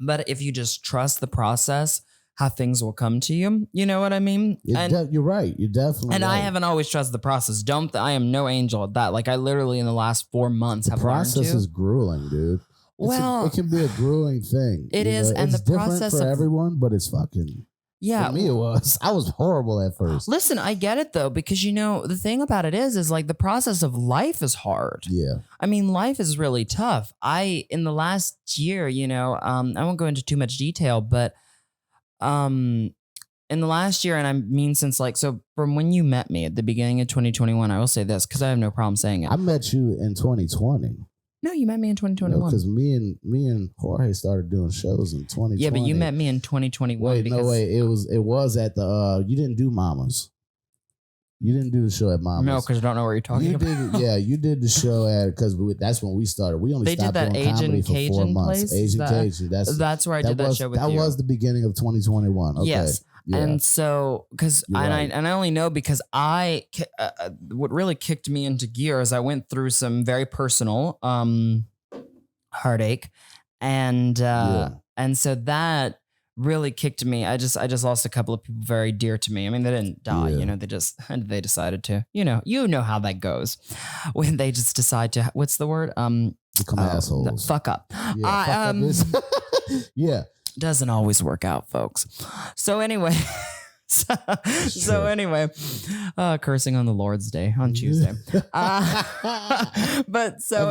But if you just trust the process, how things will come to you. You know what I mean? You're right. You're definitely And right. I haven't always trusted the process. I am no angel at that. Like I literally in the last 4 months have learned to. The process is grueling, dude. Well, it can be a grueling thing. It is. And it's the process different for everyone, but it's fucking... Yeah. For me, it was. I was horrible at first. Listen, I get it though, because the thing about it is like the process of life is hard. Yeah. I mean, life is really tough. In the last year, I won't go into too much detail, but in the last year, and I mean since so from when you met me at the beginning of 2021, I will say this because I have no problem saying it. I met you in 2020. No, you met me in 2021. Because me and Jorge started doing shows in 2020. Yeah, but you met me in 2021. Wait, no way. It was at the you didn't do Mama's. You didn't do the show at Mama's. No, because I don't know what you're talking about. You did the show at because that's when we started. We only stopped doing comedy for 4 months. Asian Cajun. That's where I did that show with you. That was the beginning of 2021. Okay. Yes. Yeah. And so, I only know because what really kicked me into gear is I went through some very personal heartache, and so that really kicked me. I just lost a couple of people very dear to me. I mean, they didn't die, they decided to, you know how that goes when they just decide to, what's the word? Become assholes. Fuck up. Yeah. Doesn't always work out, folks. So anyway, So anyway, cursing on the Lord's Day on Tuesday. But so,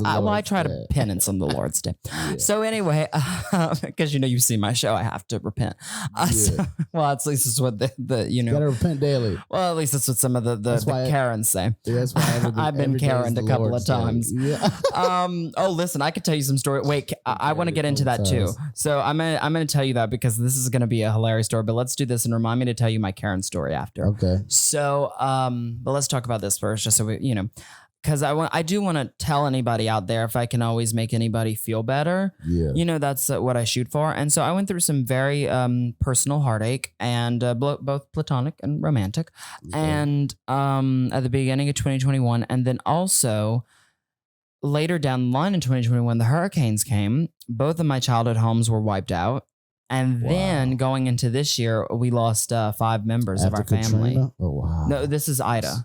I try to penance on the Lord's Day. Yeah. So anyway, because you see my show, I have to repent. Well, at least it's what the you gotta repent daily. Well, at least that's what some of the Karens say. That's why I've been Karened a couple of times. Yeah. Oh, listen, I could tell you some story. Wait, I want to get into that too. So I'm gonna tell you that because this is gonna be a hilarious story. But let's do this and remind me to tell you my Karen story after. Okay. So, but let's talk about this first, just so we, because I do want to tell anybody out there if I can always make anybody feel better. Yeah. That's what I shoot for. And so I went through some very personal heartache and both platonic and romantic. Okay. And at the beginning of 2021, and then also later down the line in 2021, the hurricanes came. Both of my childhood homes were wiped out. And then going into this year, we lost 5 members of our family. Katrina? Oh, wow. No, this is Ida.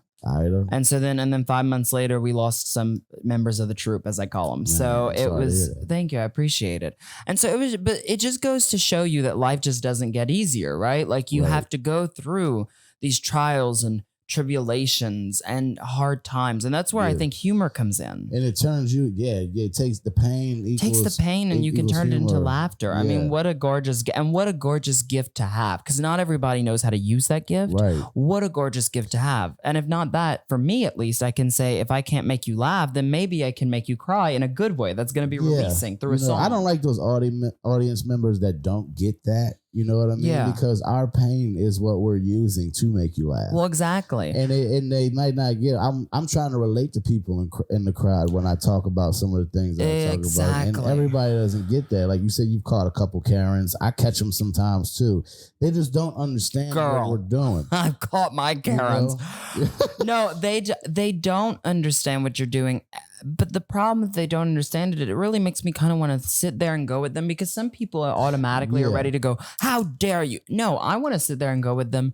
And so then 5 months later, we lost some members of the troop, as I call them. So it was, thank you. I appreciate it. And so it was, but it just goes to show you that life just doesn't get easier, right? Like you have to go through these trials and tribulations and hard times, and that's where I think humor comes in. And it turns you, it takes the pain, and you can turn it into laughter. I mean, what a gorgeous gift to have, because not everybody knows how to use that gift. Right. What a gorgeous gift to have. And if not that, for me at least, I can say if I can't make you laugh, then maybe I can make you cry in a good way. That's going to be releasing through a song. I don't like those audience members that don't get that. You know what I mean? Yeah. Because our pain is what we're using to make you laugh. Well, exactly. And they might not get it. I'm trying to relate to people in the crowd when I talk about some of the things that I talk about. And everybody doesn't get that. Like you said, you've caught a couple Karens. I catch them sometimes too. They just don't understand what we're doing. I've caught my Karens. No, they don't understand what you're doing. But the problem if they don't understand it, it really makes me kind of want to sit there and go with them, because some people are automatically are ready to go, how dare you? No, I want to sit there and go with them.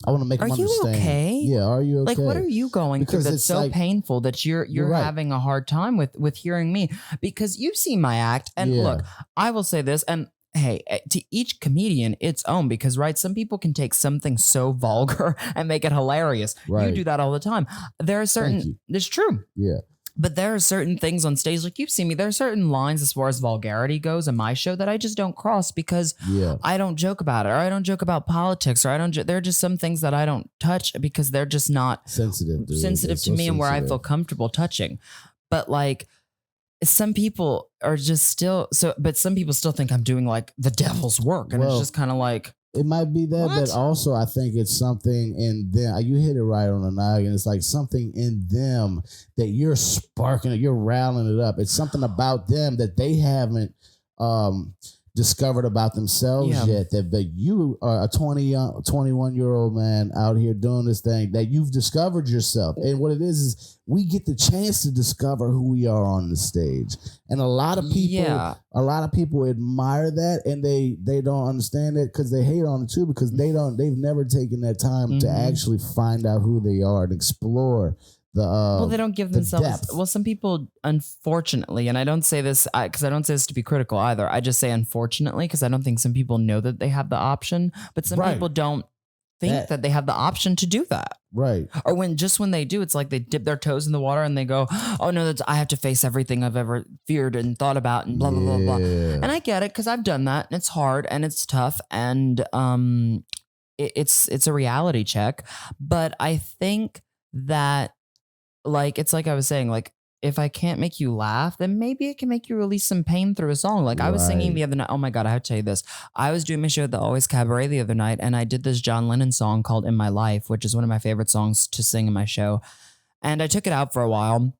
I want to make them understand. Are you okay? Yeah, are you okay? Like, what are you going through that's so painful that you're having a hard time with hearing me? Because you've seen my act. And look, I will say this, and hey, to each comedian its own, because some people can take something so vulgar and make it hilarious. Right. You do that all the time. There are certain, it's true. Yeah. But there are certain things on stage, like you've seen me, there are certain lines as far as vulgarity goes in my show that I just don't cross, because I don't joke about it, or I don't joke about politics, or there are just some things that I don't touch because they're just not sensitive to me and where I feel comfortable touching. But like some people are just still but some people still think I'm doing like the devil's work, and it's just kind of like, it might be that, but also I think it's something in them. You hit it right on the noggin. It's like something in them that you're sparking it, you're riling it up. It's something about them that they haven't discovered about themselves yet. That you are a 21-year-old man out here doing this thing, that you've discovered yourself. And what it is we get the chance to discover who we are on the stage. And a lot of people admire that, and they don't understand it because they hate on it too, because they've never taken that time to actually find out who they are and explore they don't give themselves depth. Well, some people, unfortunately, and I don't say this because I don't say this to be critical either. I just say unfortunately because I don't think some people know that they have the option, but some people don't think that they have the option to do that. Right. Or when they do, it's like they dip their toes in the water and they go, oh no, I have to face everything I've ever feared and thought about and blah, blah, blah, blah. And I get it because I've done that, and it's hard and it's tough, and it's a reality check. But I think that, like, it's like I was saying, like, if I can't make you laugh, then maybe it can make you release some pain through a song. Like I was singing the other night. Oh my God, I have to tell you this. I was doing my show at the Always Cabaret the other night, and I did this John Lennon song called In My Life, which is one of my favorite songs to sing in my show. And I took it out for a while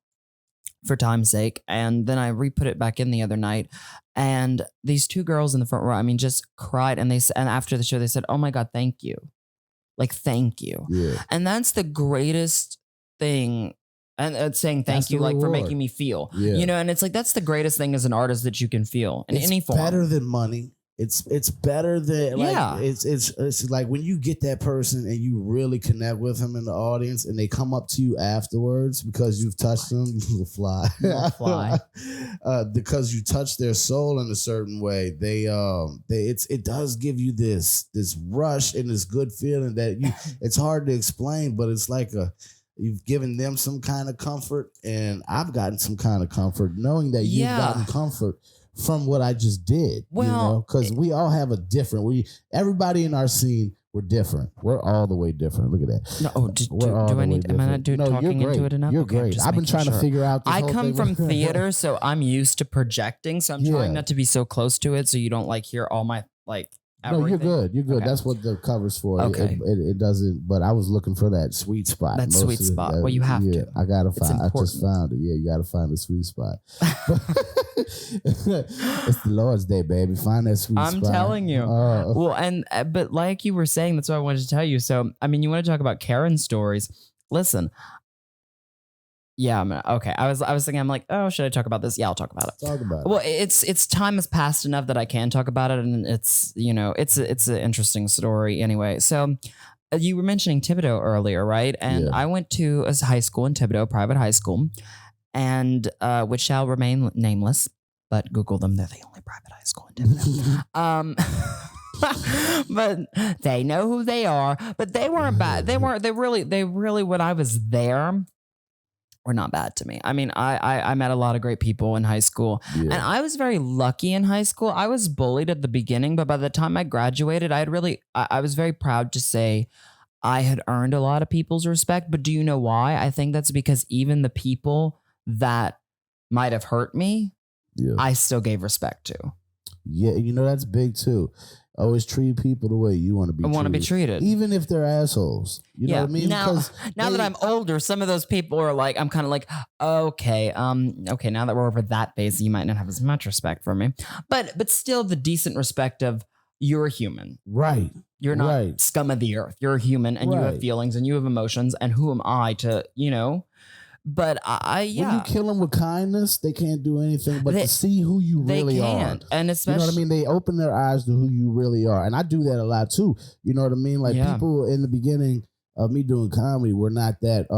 for time's sake. And then I re-put it back in the other night. And these 2 girls in the front row, I mean, just cried. And after the show, they said, oh my God, thank you. Like, thank you. Yeah. And that's the greatest thing. And saying thank you, like, for making me feel, and it's like, that's the greatest thing as an artist that you can feel in any form. It's better than money. it's better than like it's like when you get that person and you really connect with them in the audience and they come up to you afterwards because you've touched them, you fly. Because you touch their soul in a certain way. It does give you this rush and this good feeling that it's hard to explain, but it's like you've given them some kind of comfort, and I've gotten some kind of comfort knowing that you've gotten comfort from what I just did. Well, because we all have a different. Everybody in our scene, we're different. We're all the way different. Look at that. No, do I need? Am I not talking into it enough? You're great. I've been trying to figure out. I come from theater, so I'm used to projecting. So I'm trying not to be so close to it, so you don't like hear all my like. Everything. No, you're good. You're good. Okay. That's what the cover's for. Okay. It doesn't, but I was looking for that sweet spot. That sweet spot. Well, you have to. I got to find. I just found it. Yeah, you got to find the sweet spot. It's the Lord's Day, baby. Find that sweet spot. I'm telling you. Well, but like you were saying, that's what I wanted to tell you. So, I mean, you want to talk about Karen stories. Listen. Yeah, okay. I was thinking, I'm like, oh, should I talk about this? Yeah, I'll talk about it. Talk about it. Well, it's time has passed enough that I can talk about it, and it's it's an interesting story anyway. So, you were mentioning Thibodaux earlier, right? And I went to a high school in Thibodaux, private high school, and which shall remain nameless, but Google them; they're the only private high school in Thibodaux. But they know who they are. But they weren't bad. They really. When I was there, were not bad to me. I mean, I met a lot of great people in high school, and I was very lucky in high school. I was bullied at the beginning, but by the time I graduated, I was very proud to say I had earned a lot of people's respect. But do you know why? I think that's because even the people that might have hurt me, I still gave respect to. Yeah, that's big too. Always treat people the way you want to be treated. I want to be treated. Even if they're assholes. You know what I mean? Now that I'm older, some of those people are like, I'm kind of like, okay, now that we're over that phase, you might not have as much respect for me. But still the decent respect of you're a human. Right. You're not scum of the earth. You're a human and you have feelings and you have emotions. And who am I to, But when you kill them with kindness, they can't do anything but to see who you really are. And especially, you know what I mean? They open their eyes to who you really are. And I do that a lot too. You know what I mean? Like people in the beginning of me doing comedy were not that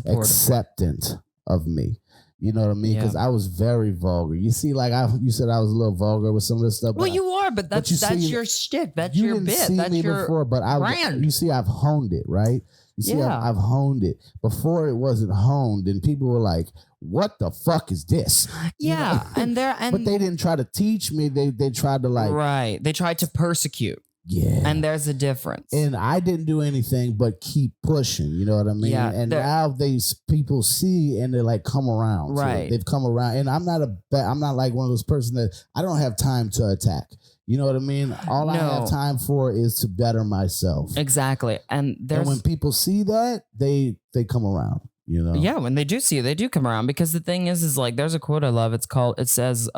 acceptant of me. You know what I mean? Because I was very vulgar. You see, like you said, I was a little vulgar with some of this stuff. Well, you are, but that's your shtick. That's your bit. That's your before, but brand. You see, I've honed it, right? You see, I've honed it. Before it wasn't honed, and people were like, "What the fuck is this?" Yeah, but they didn't try to teach me. They tried to They tried to persecute. Yeah, and there's a difference. And I didn't do anything but keep pushing. You know what I mean? Yeah, and now people see and they like come around. Right, so they've come around, and I'm not like one of those persons that I don't have time to attack. You know what I mean? All I have time for is to better myself. Exactly. And when people see that, they come around, Yeah, when they do see it, they do come around. Because the thing is like there's a quote I love. It says,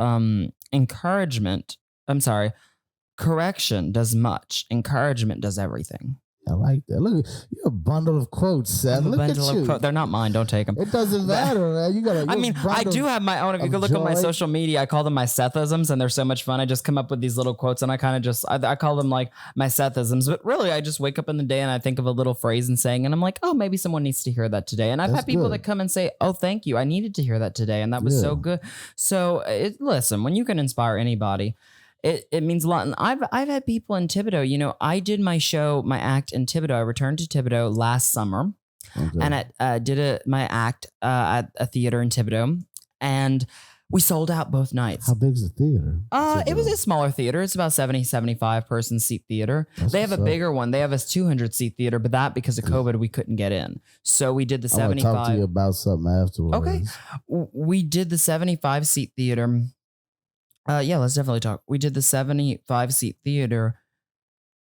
correction does much. Encouragement does everything. I like that. Look, you're a bundle of quotes, Seth. Look at you. They're not mine. Don't take them. It doesn't matter, man. I do have my own. If you could look at my social media, I call them my Sethisms, and they're so much fun. I just come up with these little quotes, and I kind of I call them like my Sethisms. But really, I just wake up in the day and I think of a little phrase and saying, and I'm like, oh, maybe someone needs to hear that today. And I've had people that come and say, oh, thank you. I needed to hear that today, and that was so good. So listen, when you can inspire anybody, it means a lot. And I've had people in Thibodaux, I did my act in Thibodaux. I returned to Thibodaux last summer and I did my act at a theater in Thibodaux, and we sold out both nights. How big's the theater? It was a smaller theater. It's about 70, 75 person seat theater. They have a bigger one. They have a 200 seat theater, but that because of COVID, we couldn't get in. So we did the 75. I want to talk to you about something afterwards. Okay. We did the 75 seat theater. Let's definitely talk. We did the 75 seat theater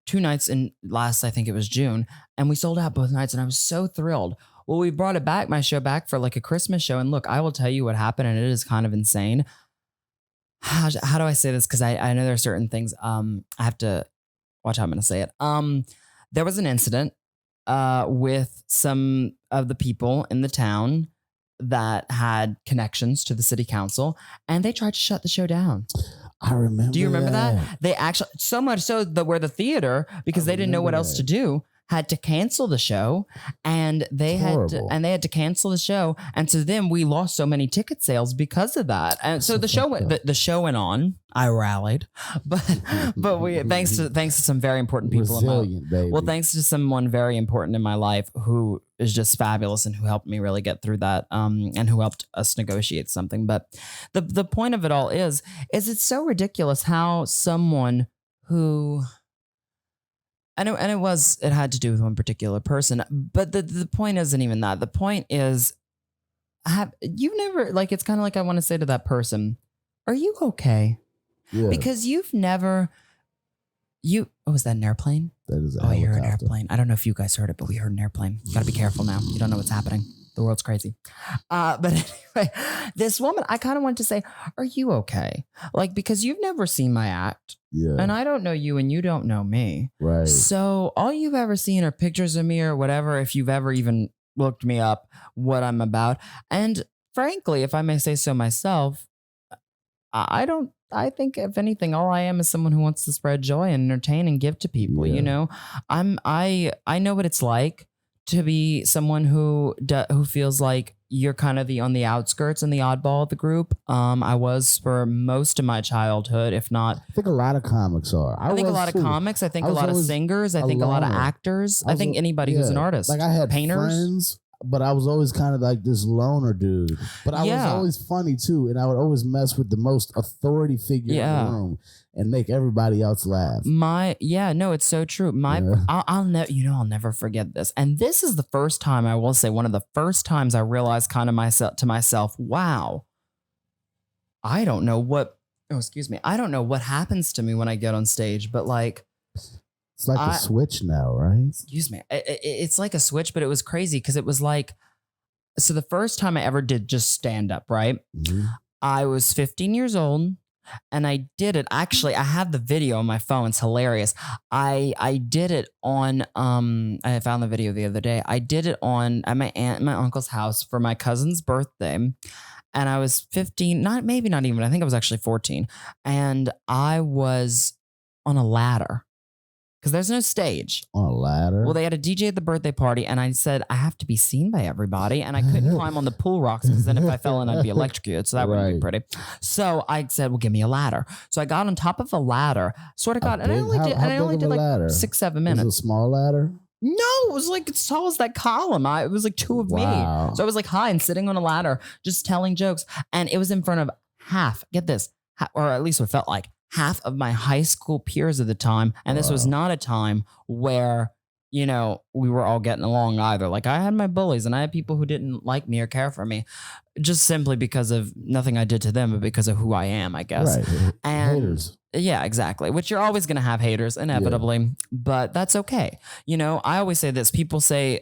2 nights in I think it was June, and we sold out both nights, and I was so thrilled. Well, we brought my show back for like a Christmas show, and look, I will tell you what happened, and it is kind of insane. How do I say this? Because I know there are certain things I have to watch how I'm going to say it. There was an incident with some of the people in the town that had connections to the city council, and they tried to shut the show down. I remember. Do you remember that? They actually, so much so that where the theater, because they didn't know what else to do, had to cancel the show, and they had to cancel the show, and so then we lost so many ticket sales because of that. And so the show went on. I rallied, but we thanks to some very important people thanks to someone very important in my life who is just fabulous and who helped me really get through that, and who helped us negotiate something. But the point of it all is it's so ridiculous how someone who, it had to do with one particular person, but the point isn't even that. The point is, you've never, like, it's kind of like I want to say to that person, are you okay? Yeah. Because you've never, was that an airplane? That is a helicopter. You heard an airplane. I don't know if you guys heard it, but we heard an airplane. You got to be careful now. You don't know what's happening. The world's crazy. But anyway, this woman, I kind of wanted to say, are you okay? Like, because you've never seen my act. Yeah. And I don't know you and you don't know me. Right. So all you've ever seen are pictures of me or whatever, if you've ever even looked me up, what I'm about. And frankly, if I may say so myself, I think if anything, all I am is someone who wants to spread joy and entertain and give to people. Yeah. You know, I know what it's like to be someone who feels like you're kind of on the outskirts and the oddball of the group. I was for most of my childhood, if not. I think a lot of comics are. I think a lot of comics. I think a lot of singers. I think a lot of actors. I think anybody who's an artist. Like I had painters. Friends, but I was always kind of like this loner dude. But I was always funny too, and I would always mess with the most authority figure in the room and make everybody else laugh. It's so true. I'll never forget this. And this is the first time, I will say, one of the first times I realized kind of to myself, wow, I don't know what happens to me when I get on stage, but like, it's like a switch now, right? Excuse me. It's like a switch, but it was crazy because it was like, so the first time I ever did just stand up, right? Mm-hmm. I was 15 years old and I did it. Actually, I have the video on my phone. It's hilarious. I did it on, I found the video the other day. I did it at my aunt and my uncle's house for my cousin's birthday. And I was 15, not even, I think I was actually 14. And I was on a ladder. Because there's no stage. On a ladder? Well, they had a DJ at the birthday party, and I said, I have to be seen by everybody, and I couldn't climb on the pool rocks, because then if I fell in, I'd be electrocuted, so that wouldn't be pretty. So I said, well, give me a ladder. So I got on top of a ladder, sort of got, and I only did like 6-7 minutes. Was it a small ladder? No, it was like as tall as that column. It was like 2 of me. So I was like high and sitting on a ladder, just telling jokes, and it was in front of get this, or at least what it felt like, half of my high school peers at the time. And this was not a time where, we were all getting along either. Like I had my bullies and I had people who didn't like me or care for me just simply because of nothing I did to them, but because of who I am, I guess. Right. And haters. Yeah, exactly. Which you're always going to have haters inevitably, but that's okay. I always say this, people say,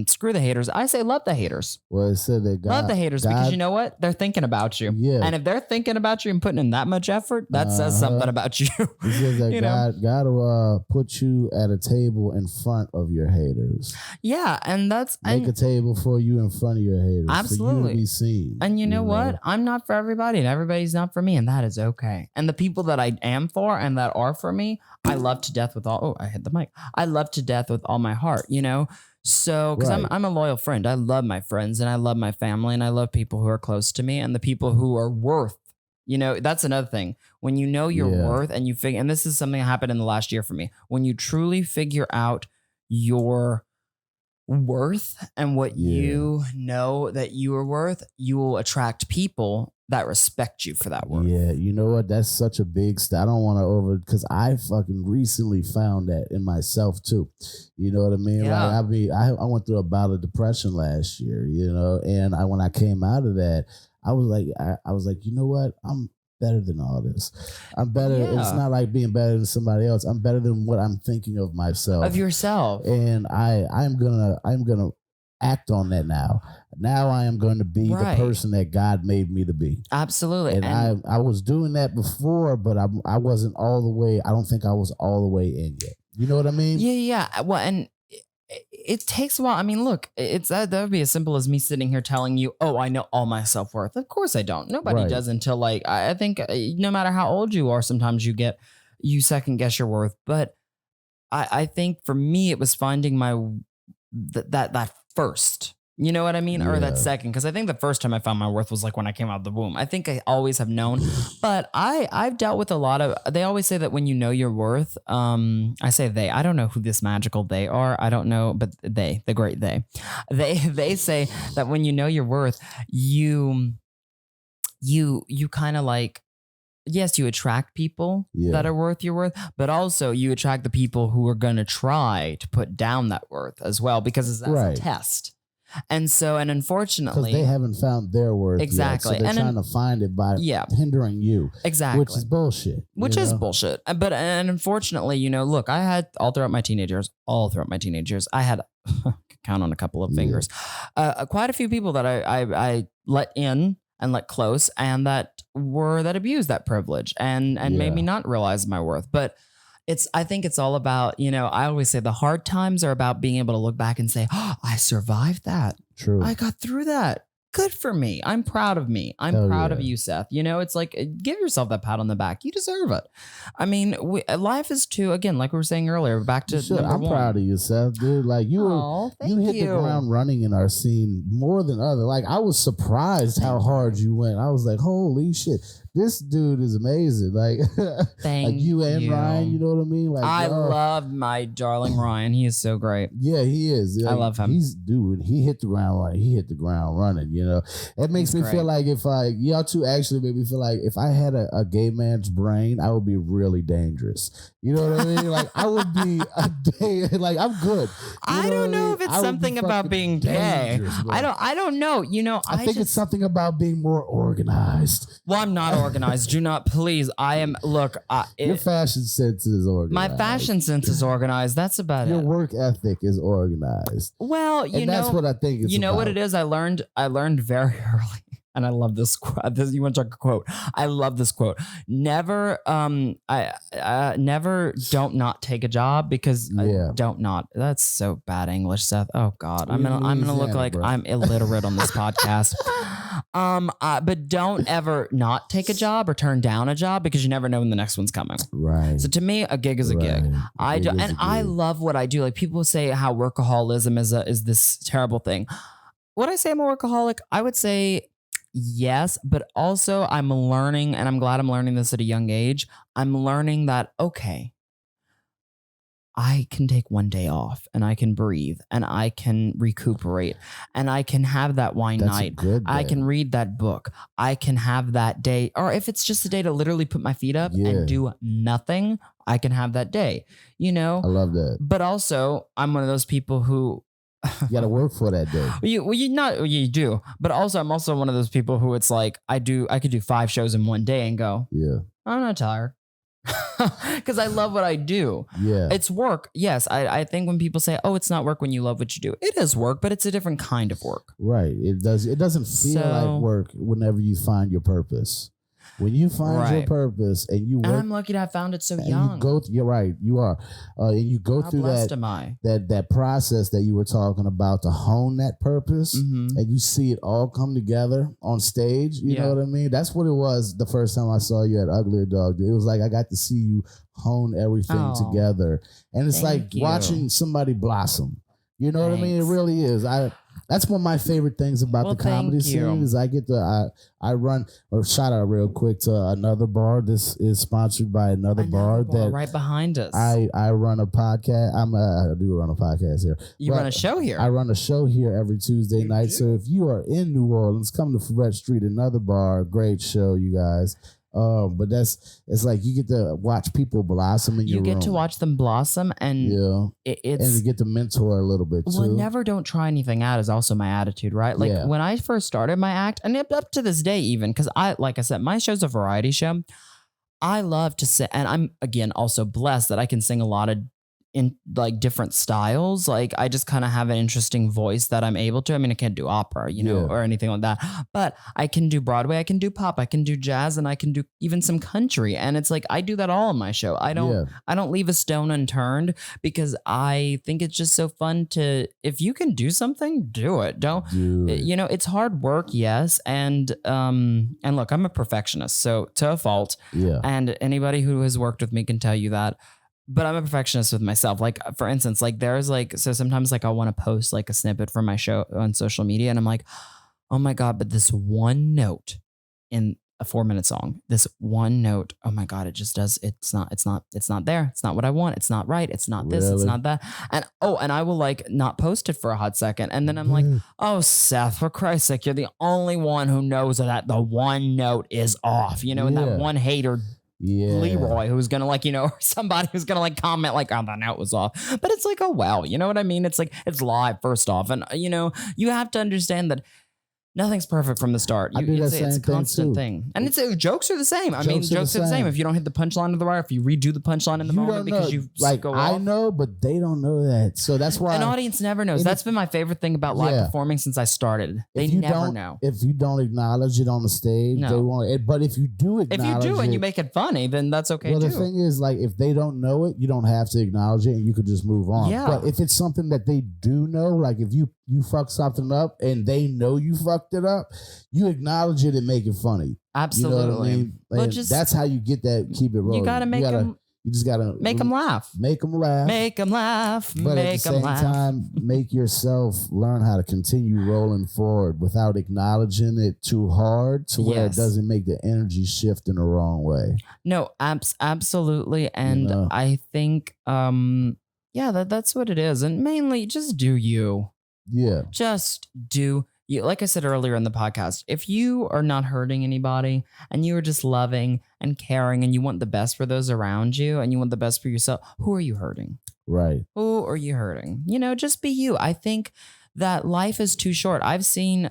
screw the haters. I say, love the haters. Well, it said that love the haters because you know what? They're thinking about you. Yeah. And if they're thinking about you and putting in that much effort, that says something about you. It says that God will put you at a table in front of your haters. Yeah. And make a table for you in front of your haters. Absolutely. For you to be seen. And you know what? I'm not for everybody and everybody's not for me. And that is okay. And the people that I am for and that are for me, I love to death with I hit the mic. I love to death with all my heart, So, because I'm a loyal friend. I love my friends and I love my family and I love people who are close to me and the people who are worth, that's another thing. When you know your worth and you figure, and this is something that happened in the last year for me, when you truly figure out your worth and what you know that you are worth, you will attract people that respect you for that worth. Yeah, you know what? That's such a big I don't want to because I fucking recently found that in myself too. You know what I mean? Yeah. Like I went through a bout of depression last year, and when I came out of that, I was like, you know what? I'm better than all this. I'm better. Yeah. It's not like being better than somebody else. I'm better than what I'm thinking of myself. Of yourself. And I'm gonna act on that now. Now I am going to be the person that God made me to be. Absolutely. And I was doing that before, but I wasn't all the way. I don't think I was all the way in yet. You know what I mean? Yeah. Well, and it takes a while. I mean, look, it's that would be as simple as me sitting here telling you, oh, I know all my self-worth. Of course I don't. Nobody does until like, I think no matter how old you are, sometimes you second guess your worth. But I think for me, it was finding that first, you know what I mean? Or that second. Cause I think the first time I found my worth was like when I came out of the womb. I think I always have known, but I've dealt with a lot of, they always say that when you know your worth, I say they, I don't know who this magical they are. I don't know, but the great they say that when you know your worth, you kind of like, yes, you attract people that are worth your worth, but also you attract the people who are going to try to put down that worth as well, because that's a test. And unfortunately, because they haven't found their worth exactly, yet, so they're trying to find it by hindering you, exactly, which is bullshit. But unfortunately, look, I had all throughout my teenage years, I had count on a couple of fingers, quite a few people that I let in and let close, and that abused that privilege and made me not realize my worth. But I think it's all about, I always say the hard times are about being able to look back and say, oh, I survived that. True. I got through that. Good for me. I'm proud of me. I'm proud of you, Seth. It's like, give yourself that pat on the back. You deserve it. I mean, life is too, again, like we were saying earlier, back to number I'm one. proud of you, Seth, dude. Like you hit the ground running in our scene more than other. Like I was surprised how hard you went. I was like, holy shit. This dude is amazing. Like, like you and Ryan, you know what I mean? Like, I love my darling Ryan. He is so great. Yeah, he is. I love him. He hit the ground running. He hit the ground running. It makes me feel like if y'all two actually made me feel like if I had a gay man's brain, I would be really dangerous. You know what I mean? Like I would be like I'm good. I don't know if it's something about being gay. I don't know. I think it's something about being more organized. Well, I'm not organized. Do not, please. I am. Look, your fashion sense is organized. My fashion sense is organized. That's about your it. Your work ethic is organized. Well, that's what I think. It's what it is. I learned very early. And I love this quote. You want to talk a quote? I love this quote. Never, never don't not take a job because don't not. That's so bad English, Seth. Oh God, I'm gonna look like I'm illiterate on this podcast. But don't ever not take a job or turn down a job because you never know when the next one's coming. Right. So to me, a gig is a gig. I love what I do. Like people say how workaholism is this terrible thing. Would I say I'm a workaholic? I would say yes, but also I'm learning, and I'm glad I'm learning this at a young age. I'm learning that, okay, I can take one day off and I can breathe and I can recuperate and I can have that wine night. I can read that book. I can have that day. Or if it's just a day to literally put my feet up and do nothing, I can have that day. I love that. But also, I'm one of those people who you got to work for that day. You do. But also, I'm also one of those people who it's like, I could do 5 shows in one day and go, I'm not tired. Because I love what I do. Yeah. It's work. Yes. I think when people say, oh, it's not work when you love what you do, it is work, but it's a different kind of work. Right. It doesn't feel like work whenever you find your purpose. When you find your purpose and you work, and I'm lucky to have found it so young. You're right, you are, and you go through that process that you were talking about to hone that purpose, and you see it all come together on stage. You know what I mean? That's what it was the first time I saw you at Ugly Dog. It was like I got to see you hone everything together, and it's like watching somebody blossom. You know what I mean? It really is. That's one of my favorite things about the comedy scene is I get to I run or shout out real quick to Another Bar. This is sponsored by Another Bar that right behind us. I run a podcast. I do run a podcast here. You run a show here. I run a show here every Tuesday night. So if you are in New Orleans, come to Freret Street, Another Bar. Great show, you guys. But it's like you get to watch people blossom in your room. You get to watch them blossom, and and you get to mentor a little bit too. Well, never don't try anything out is also my attitude, right? Like when I first started my act, and up to this day even, because like I said, my show's a variety show. I love to sing, and I'm again also blessed that I can sing a lot of in like different styles. Like I just kind of have an interesting voice that I'm able to. I mean, I can't do opera, you know, or anything like that, but I can do Broadway, I can do pop, I can do jazz, and I can do even some country. And it's like I do that all in my show. I don't leave a stone unturned because I think it's just so fun to, if you can do something, do it. You know, it's hard work, yes, and look, I'm a perfectionist, so to a fault. And anybody who has worked with me can tell you that. But I'm a perfectionist with myself. Like, for instance, like there's like, so sometimes like I want to post like a snippet from my show on social media and I'm like, oh my God, but this one note in a 4-minute song, this one note, oh my God, it just does. It's not there. It's not what I want. It's not right. It's not this. It's not that. And I will like not post it for a hot second. And then I'm like, oh, Seth, for Christ's sake, you're the only one who knows that the one note is off, you know, and that one hater Leroy who's gonna like, you know, or somebody who's gonna like comment like, oh, the note was off. But it's like, oh well, you know what I mean? It's like, it's live first off. And you know, you have to understand that nothing's perfect from the start. It's a constant thing. And jokes are the same. I mean, jokes are the same. If you don't hit the punchline of the wire, if you redo the punchline in the moment because you like go off. I know, but they don't know that. So that's why an audience never knows. That's been my favorite thing about live performing since I started. They never know. If you don't acknowledge it on the stage, they won't. But if you do acknowledge it, and you make it funny, then that's okay too. Well, the thing is, like, if they don't know it, you don't have to acknowledge it and you could just move on. Yeah. But if it's something that they do know, like if you fuck something up and they know you fucked it up, you acknowledge it and make it funny. Absolutely. You know what I mean? Like, that's how you get that, keep it rolling. You gotta make them. You just gotta make them laugh. Make them laugh. Make them laugh. But at the same time, make yourself learn how to continue rolling forward without acknowledging it too hard to where it doesn't make the energy shift in the wrong way. No, absolutely. And you know? I think, that's what it is. And mainly just do you. Yeah. Just do you. Like I said earlier in the podcast, if you are not hurting anybody and you are just loving and caring and you want the best for those around you and you want the best for yourself, who are you hurting? Right. Who are you hurting? You know, just be you. I think that life is too short. I've seen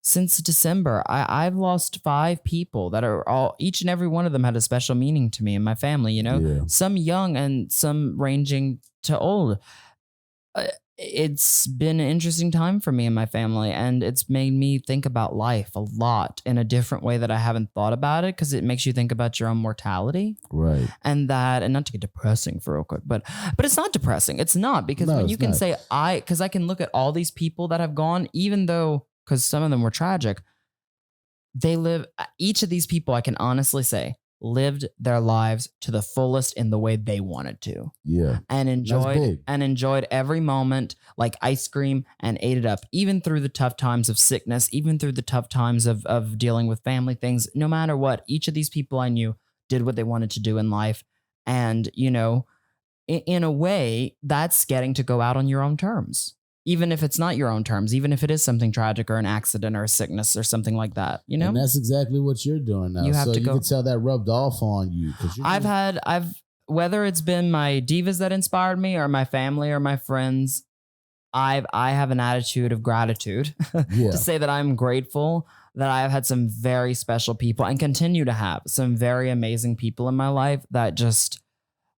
since December, I've lost 5 people that are all, each and every one of them had a special meaning to me and my family, you know, some young and some ranging to old. It's been an interesting time for me and my family, and it's made me think about life a lot in a different way that I haven't thought about it, because it makes you think about your own mortality. Right. And not to get depressing for real quick, but it's not depressing. It's not, because when you can say because I can look at all these people that have gone, even though, because some of them were tragic, they live, each of these people I can honestly say lived their lives to the fullest in the way they wanted to. Yeah. And enjoyed every moment like ice cream and ate it up, even through the tough times of sickness, even through the tough times of dealing with family things. No matter what, each of these people I knew did what they wanted to do in life. And, you know, in a way, that's getting to go out on your own terms. Even if it's not your own terms, even if it is something tragic or an accident or a sickness or something like that, you know? And that's exactly what you're doing now. You can tell that rubbed off on you. Whether it's been my divas that inspired me or my family or my friends, I have an attitude of gratitude to say that I'm grateful that I've had some very special people and continue to have some very amazing people in my life that just,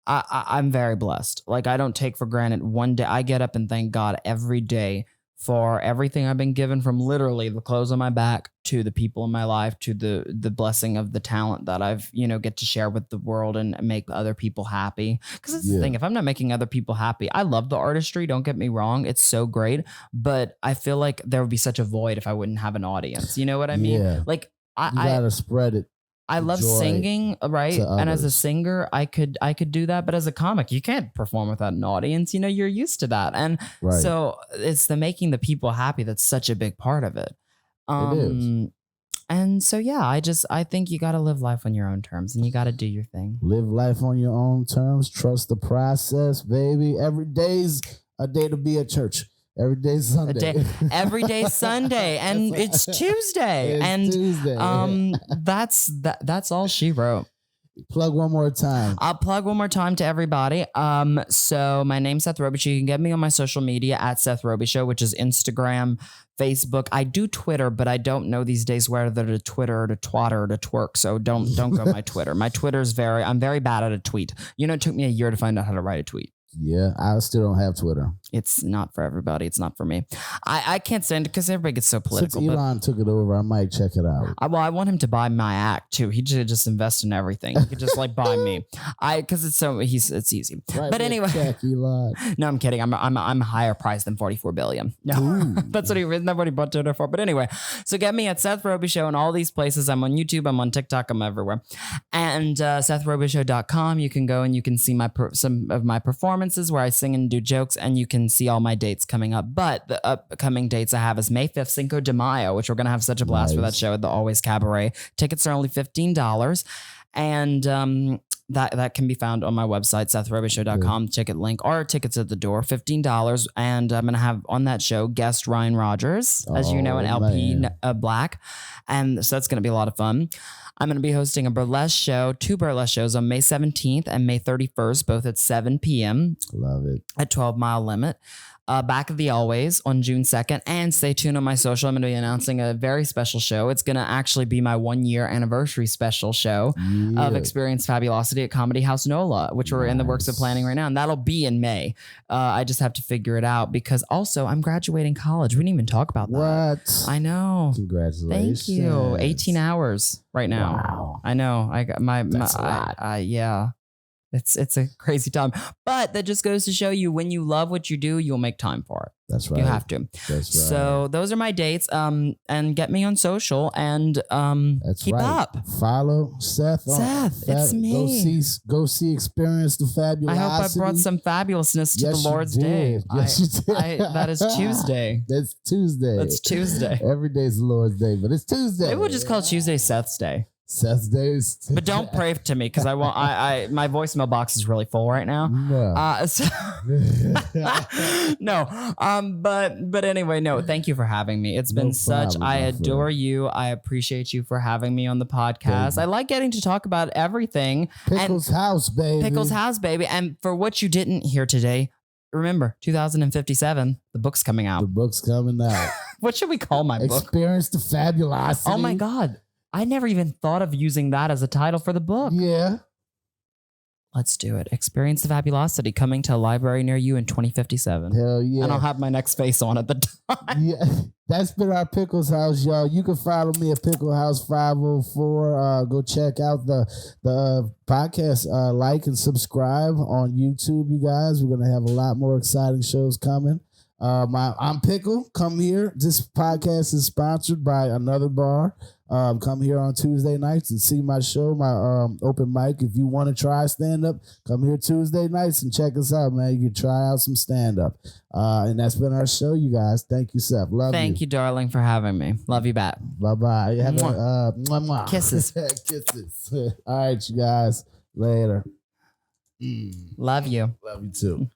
I'm very blessed. Like, I don't take for granted one day. I get up and thank God every day for everything I've been given, from literally the clothes on my back to the people in my life to the blessing of the talent that I've, you know, get to share with the world and make other people happy. Because that's the thing. If I'm not making other people happy, I love the artistry. Don't get me wrong. It's so great. But I feel like there would be such a void if I wouldn't have an audience. You know what I mean? Yeah. Like, you gotta spread it. I love singing, right? And as a singer, I could do that. But as a comic, you can't perform without an audience. You know, you're used to that. And so it's the making the people happy that's such a big part of it. It is. And so, I think you got to live life on your own terms and you got to do your thing. Live life on your own terms. Trust the process, baby. Every day's a day to be at church. Every day's Sunday. Every day's Sunday, and it's Tuesday. Tuesday. That's all she wrote. Plug one more time. I'll plug one more time to everybody. So my name's Seth Robichaux. You can get me on my social media at Seth Robichaux, which is Instagram, Facebook. I do Twitter, but I don't know these days whether to Twitter or to twat or to twerk. So don't go my Twitter. My Twitter's I'm very bad at a tweet. It took me a year to find out how to write a tweet. Yeah, I still don't have Twitter. It's not for everybody. It's not for me. I can't stand it because everybody gets so political. Since Elon took it over, I might check it out. I want him to buy my act too. He should just invest in everything. He could just buy me. Because it's easy. Right, but anyway, check, Elon. No, I'm kidding. I'm higher priced than 44 billion. No, that's what he bought Twitter for. But anyway, so get me at Seth Robichaux in all these places. I'm on YouTube. I'm on TikTok. I'm everywhere. And SethRobichaux.com. You can go and you can see some of my performances where I sing and do jokes, and you can see all my dates coming up. But the upcoming dates I have is May 5th, Cinco de Mayo, which we're going to have such a blast for that show at the Always Cabaret. Tickets are only $15. And that can be found on my website, SethRobichaux.com, ticket link, or tickets at the door, $15. And I'm going to have on that show guest Ryan Rogers, as you know, an LP Black. And so that's going to be a lot of fun. I'm going to be hosting a burlesque show, 2 burlesque shows on May 17th and May 31st, both at 7 p.m. Love it. At 12 Mile Limit. Back of the Always on June 2nd. And stay tuned on my social. I'm going to be announcing a very special show. It's going to actually be my 1-year anniversary special show of Experience Fabulosity at Comedy House NOLA, which we're in the works of planning right now. And that'll be in May. I just have to figure it out because also I'm graduating college. We didn't even talk about that. What? I know. Congratulations. Thank you. 18 hours right now. Wow. I know. I got That's a lot. yeah. It's a crazy time, but that just goes to show you when you love what you do, you'll make time for it. That's right. You have to. That's right. So those are my dates. And get me on social and keep up. Follow Seth. Seth, it's me. Go see Experience the Fabulosity. I hope I brought some fabulousness to the Lord's Day. Yes, you did. That is Tuesday. That's Tuesday. That's Tuesday. Every day's the Lord's Day, but it's Tuesday. Maybe we'll just call Tuesday Seth's Day. Seth's days. But don't pray to me because I won't. My voicemail box is really full right now. No. No. But anyway, no. Thank you for having me. It's been such. I adore you. I appreciate you for having me on the podcast. I like getting to talk about everything. Pickles House, baby. Pickles House, baby. And for what you didn't hear today, remember 2057. The book's coming out. The book's coming out. What should we call my book? Experience the Fabulosity. Oh my God. I never even thought of using that as a title for the book. Yeah. Let's do it. Experience the Fabulosity coming to a library near you in 2057. Hell yeah. And I'll have my next face on at the time. Yeah. That's been our Pickles House, y'all. You can follow me at Pickle House 504. Go check out the podcast. Like and subscribe on YouTube, you guys. We're going to have a lot more exciting shows coming. I'm Pickle. Come here. This podcast is sponsored by Another Bar. Come here on Tuesday nights and see my show, my open mic. If you want to try stand-up, come here Tuesday nights and check us out, man. You can try out some stand-up. And that's been our show, you guys. Thank you, Seth. Love you. Thank you, darling, for having me. Love you back. Bye-bye. Have mwah. Kisses. Kisses. All right, you guys. Later. Love you. Love you too.